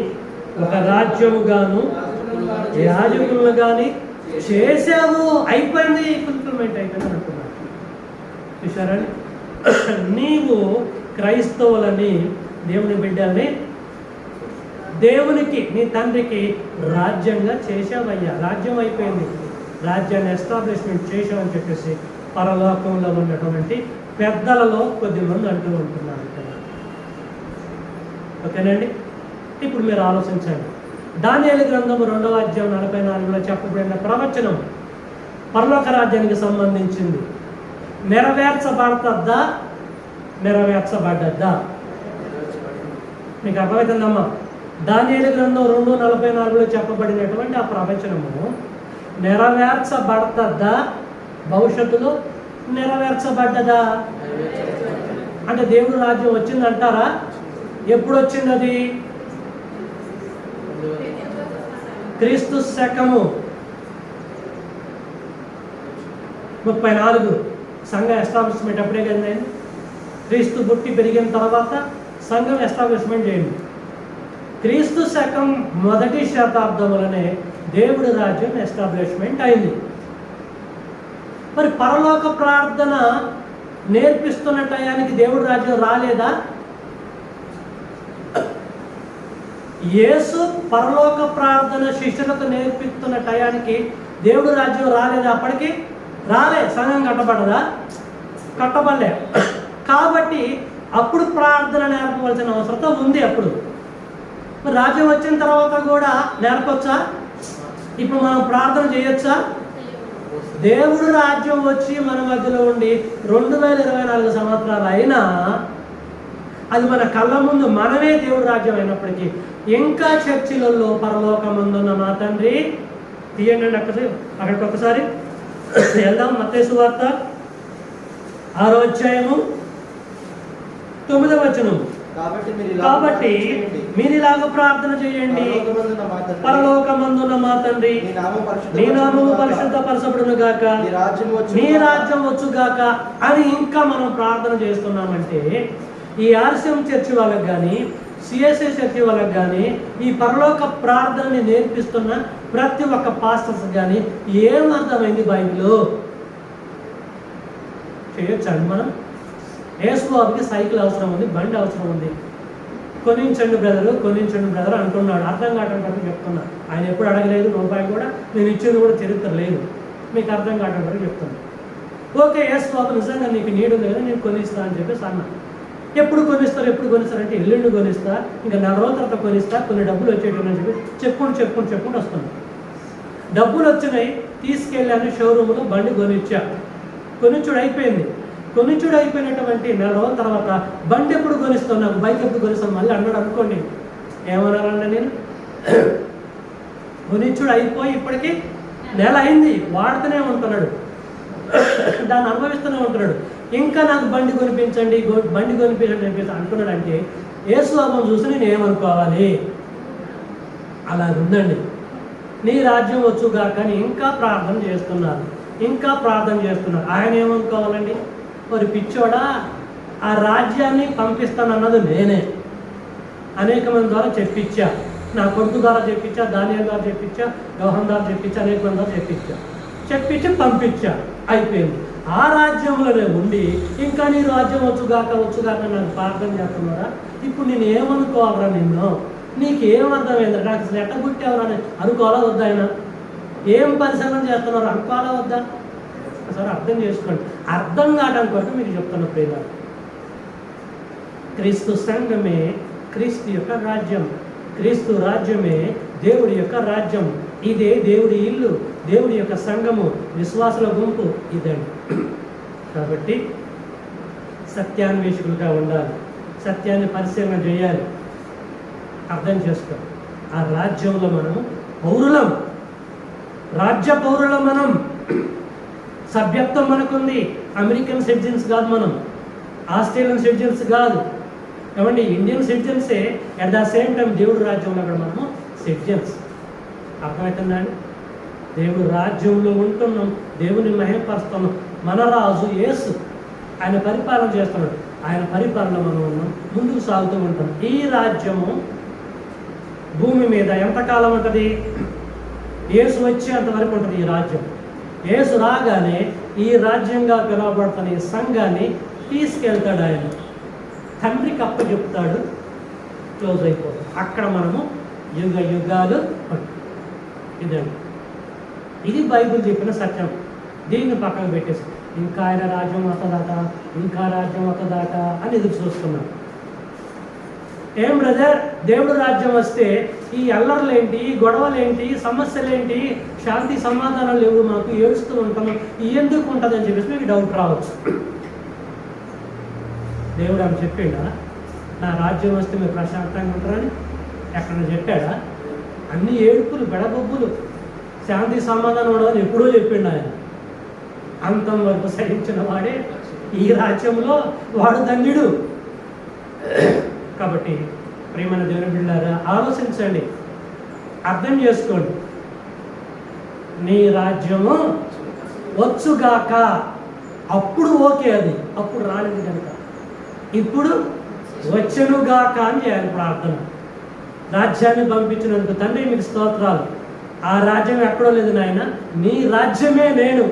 ఒక రాజ్యముగాను యాజకులను గాని చేసావు. అయిపోయింది, ఫుల్ఫిల్మెంట్ అయిపోయింది అంటున్నాడు. చూసారని నీవు క్రైస్తవులని, దేవుని బిడ్డల్ని దేవునికి, నీ తండ్రికి రాజ్యంగా చేసావయ్యా. రాజ్యం అయిపోయింది, రాజ్యాన్ని ఎస్టాబ్లిష్మెంట్ చేసామని చెప్పేసి పరలోకంలో ఉన్నటువంటి పెద్దలలో కొద్దిమంది అంటూ ఉంటున్నారు. ఓకేనండి. ఇప్పుడు మీరు ఆలోచించండి. దానియేలు గ్రంథము 2వ అధ్యాయం 44లో చెప్పబడిన ప్రవచనం పరలోక రాజ్యానికి సంబంధించింది. నెరవేర్చబడతద్దా, నెరవేర్చబడ్డద్దా? మీకు అర్థమవుతుందమ్మా? దానియేలు గ్రంథం 2:44లో చెప్పబడినటువంటి ఆ ప్రవచనము నెరవేర్చబడతద్దా, భవిష్యత్తులో నెరవేర్చబడ్డదా? అంటే దేవుడు రాజ్యం వచ్చిందంటారా? ఎప్పుడు వచ్చింది అది? క్రీస్తు శకము 34 సంఘ ఎస్టాబ్లిష్మెంట్ అప్పుడే కదండి. క్రీస్తు పుట్టి పెరిగిన తర్వాత సంఘం ఎస్టాబ్లిష్మెంట్ చేయండి. క్రీస్తు శకం 1వ శతాబ్దంలోనే దేవుడి రాజ్యం ఎస్టాబ్లిష్మెంట్ అయింది. మరి పరలోక ప్రార్థన నేర్పిస్తున్న టయానికి దేవుడి రాజ్యం రాలేదా? యేసు పరలోక ప్రార్థన శిష్యులకు నేర్పిస్తున్న టయానికి దేవుడు రాజ్యం రాలేదా? అప్పటికి రాలే. సంఘం కట్టబడదా? కట్టబడలే. కాబట్టి అప్పుడు ప్రార్థన నేర్పవలసిన అవసరం ఉంది. అప్పుడు మరి రాజ్యం వచ్చిన తర్వాత కూడా నేర్పొచ్చా? ఇప్పుడు మనం ప్రార్థన చేయొచ్చా? దేవుడు రాజ్యం వచ్చి మన మధ్యలో ఉండి 2024 సంవత్సరాలు అయినా అది మన కళ్ళ ముందు మనమే దేవుడు రాజ్యం అయినప్పటికీ ఇంకా చర్చిలలో పరలోకమందున్న మా తండ్రి తీయండి అక్కడికి ఒకసారి వెళ్దాం. మత్తయి సువార్త 6వ అధ్యాయము 9వ వచనం. కాబట్టి మీరు ఇలాగ ప్రార్థన చేయండి, పరలోకమందున్న మా తండ్రి నీ నామము పరిశుద్ధపరచబడును గాక, నీ రాజ్యం వచ్చుగాక అని ఇంకా మనం ప్రార్థన చేస్తున్నామంటే ఈ ఆర్సిఎం చర్చి వాళ్ళకి కానీ, సిఎస్ఐ చర్చి వాళ్ళకి కానీ, ఈ పరలోక ప్రార్థనని నేర్పిస్తున్న ప్రతి ఒక్క పాస్టర్స్ కానీ ఏమర్థమైంది బైబిల్లో? చేయొచ్చండి మనం? యేసుబాబుకి సైకిల్ అవసరం ఉంది, బండి అవసరం ఉంది. కొనించండి బ్రదర్ అంటున్నాడు. అర్థం కావడం చెప్తున్నా. ఆయన ఎప్పుడు అడగలేదు రూపాయి కూడా, నేను ఇచ్చేది కూడా చరిత్ర లేదు. మీకు అర్థం కావడం చెప్తున్నా. ఓకే, ఎస్ బాబు నిజంగా నీకు నీడు ఉంది కదా, నేను కొనిస్తా అని చెప్పేసి అన్నా. ఎప్పుడు కొనిస్తారంటే ఎల్లుండి కొనిస్తా, ఇంకా 4 రోజుల తర్వాత కొనిస్తా, కొన్ని డబ్బులు వచ్చేటని చెప్పి చెప్పుకుంటూ వస్తున్నాను. డబ్బులు వచ్చినాయి, తీసుకెళ్ళాను షోరూమ్లో, బండి కొనిచ్చా. కొనిచ్చుడు అయిపోయినటువంటి 4 రోజుల తర్వాత బండి ఎప్పుడు కొనిస్తాను, నాకు బైక్ ఎప్పుడు కొనిస్తాను మళ్ళీ అన్నాడు అనుకోండి. ఏమన్నారన్నా నేను? కొనిచ్చుడు అయిపోయి ఇప్పటికీ నెల అయింది, వాడుతూనే ఉంటున్నాడు, దాన్ని అనుభవిస్తూనే ఉంటున్నాడు. ఇంకా నాకు బండి కొనిపించండి చెప్పేసి అంటున్నాడు. అంటే యేసునామం చూసి నేను ఏమనుకోవాలి? అలా ఉందండి. నీ రాజ్యం వచ్చుగా కానీ ఇంకా ప్రార్థన చేస్తున్నారు. ఆయన ఏమనుకోవాలండి? మరి పిచ్చోడా, ఆ రాజ్యాన్ని పంపిస్తానన్నది నేనే. అనేక మంది ద్వారా చెప్పించా, నా కొడుకు ద్వారా చెప్పించా, దానియేలు ద్వారా చెప్పించా, యోహాను ద్వారా చెప్పించా, అనేక మంది ద్వారా చెప్పించి పంపించా. అయిపోయింది. ఆ రాజ్యంలోనే ఉండి ఇంకా నీ రాజ్యం వచ్చుగాక నాకు ప్రార్థన చేస్తున్నారా? ఇప్పుడు నేను ఏమనుకోవాలరా? నీకు ఏమర్థమైంది? నాకు అసలు ఎట్ట పుట్టావరా అని అనుకోవాలా వద్దా? ఆయన ఏం పరిశీలన చేస్తున్నారు అనుకోవాలా వద్దా? సరే అర్థం చేసుకోండి. అర్థం కావడం కోసం మీకు చెప్తున్న ప్రియులారా, క్రీస్తు సంఘమే క్రీస్తు యొక్క రాజ్యం, క్రీస్తు రాజ్యమే దేవుడి యొక్క రాజ్యం. ఇదే దేవుడి ఇల్లు, దేవుడి యొక్క సంఘము, విశ్వాసుల గుంపు ఇదండి. కాబట్టి సత్యాన్వేషకులుగా ఉండాలి, సత్యాన్ని పరిశీలన చేయాలి, అర్థం చేసుకో. ఆ రాజ్యంలో మనము పౌరులం, రాజ్య పౌరులం. మనం సభ్యత్వం మనకుంది. అమెరికన్ సిటిజన్స్ కాదు, మనం ఆస్ట్రేలియన్ సిటిజన్స్ కాదు, ఏమండి ఇండియన్ సిటిజన్సే. అట్ ద సేమ్ టైం దేవుడి రాజ్యంలో కూడా మనము సిటిజన్స్. అర్థమవుతుందా అండి? దేవుడు రాజ్యంలో ఉంటున్నాం, దేవుని మహిమపరుస్తున్నాం. మన రాజు యేసు, ఆయన పరిపాలన చేస్తున్నాడు. ఆయన పరిపాలన మనం ఉన్నాం, ముందుకు సాగుతూ ఉంటాం. ఈ రాజ్యము భూమి మీద ఎంతకాలం ఉంటుంది? యేసు వచ్చేంతవరకు ఉంటుంది ఈ రాజ్యం. యేసు రాగానే ఈ రాజ్యంగా పిలువబడుతున్న ఈ సంఘాన్ని తీసుకెళ్తాడు. ఆయన తండ్రికి అప్పచెప్తాడు, క్లోజ్ అయిపోతుంది. అక్కడ మనము యుగాలు ఇదండి. ఇది బైబిల్ చెప్పిన సత్యం. దీన్ని పక్కన పెట్టేసి ఇంకా ఆయన రాజ్యం వస్తుందట అని ఎదురు చూస్తున్నాం. ఏం బ్రదర్, దేవుడు రాజ్యం వస్తే ఈ అల్లర్లేంటి, ఈ గొడవలేంటి, ఈ సమస్యలేంటి, శాంతి సమాధానం లేవు, మాకు ఏడుస్తూ ఉంటాము, ఎందుకు ఉంటుంది అని చెప్పేసి మీకు డౌట్ రావచ్చు. దేవుడు అని చెప్పిండా నా రాజ్యం వస్తే మీరు ప్రశాంతంగా ఉంటారని? ఎక్కడ చెప్పాడా? అన్ని ఏడుపులు, బెడబొబ్బులు, శాంతి సమాధానం ఉండదని ఎప్పుడో చెప్పిండు ఆయన. అంతం వరకు సహించిన వాడే ఈ రాజ్యంలో వాడు ధన్యుడు. కాబట్టి ప్రియమైన దేవుని బిడ్డలారా, ఆలోచించండి, అర్థం చేసుకోండి. నీ రాజ్యము వచ్చుగాక, అప్పుడు ఓకే, అది అప్పుడు రాలేదు కనుక ఇప్పుడు వచ్చనుగాక అని చేయాలి ప్రార్థన. రాజ్యాన్ని పంపించినందుకు తండ్రి మీకు స్తోత్రాలు. ఆ రాజ్యం ఎక్కడో లేదు నాయన, నీ రాజ్యమే నేను,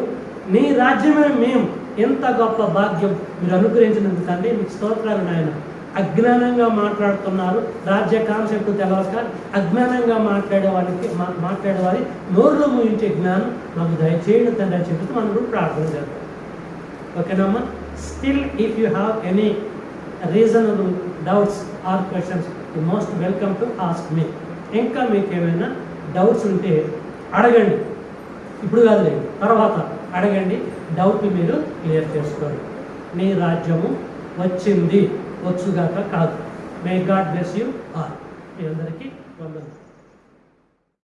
నీ రాజ్యమే మేము. ఎంత గొప్ప భాగ్యం మీరు అనుగ్రహించినందుకు తండ్రి మీకు స్తోత్రాలు నాయన. అజ్ఞానంగా మాట్లాడుతున్నారు, రాజ్య కాన్సెప్ట్ తెలవక అజ్ఞానంగా మాట్లాడేవారి నోరులో ముగించే జ్ఞానం మాకు దయచేయండి తండ్రి అని చెప్పి మనం కూడా ప్రార్థన చేద్దాం. ఓకేనమ్మా? Still if you have any reasonable doubts or questions, you most welcome to ask me. ఇంకా మీకు ఏమైనా డౌట్స్ ఉంటే అడగండి, ఇప్పుడు కాదులేండి, తర్వాత అడగండి, డౌట్ మీరు క్లియర్ చేసుకోండి. నీ రాజ్యము వచ్చింది, వచ్చుగాక కాదు. May God bless you all. మీ అందరికీ వందనాలు.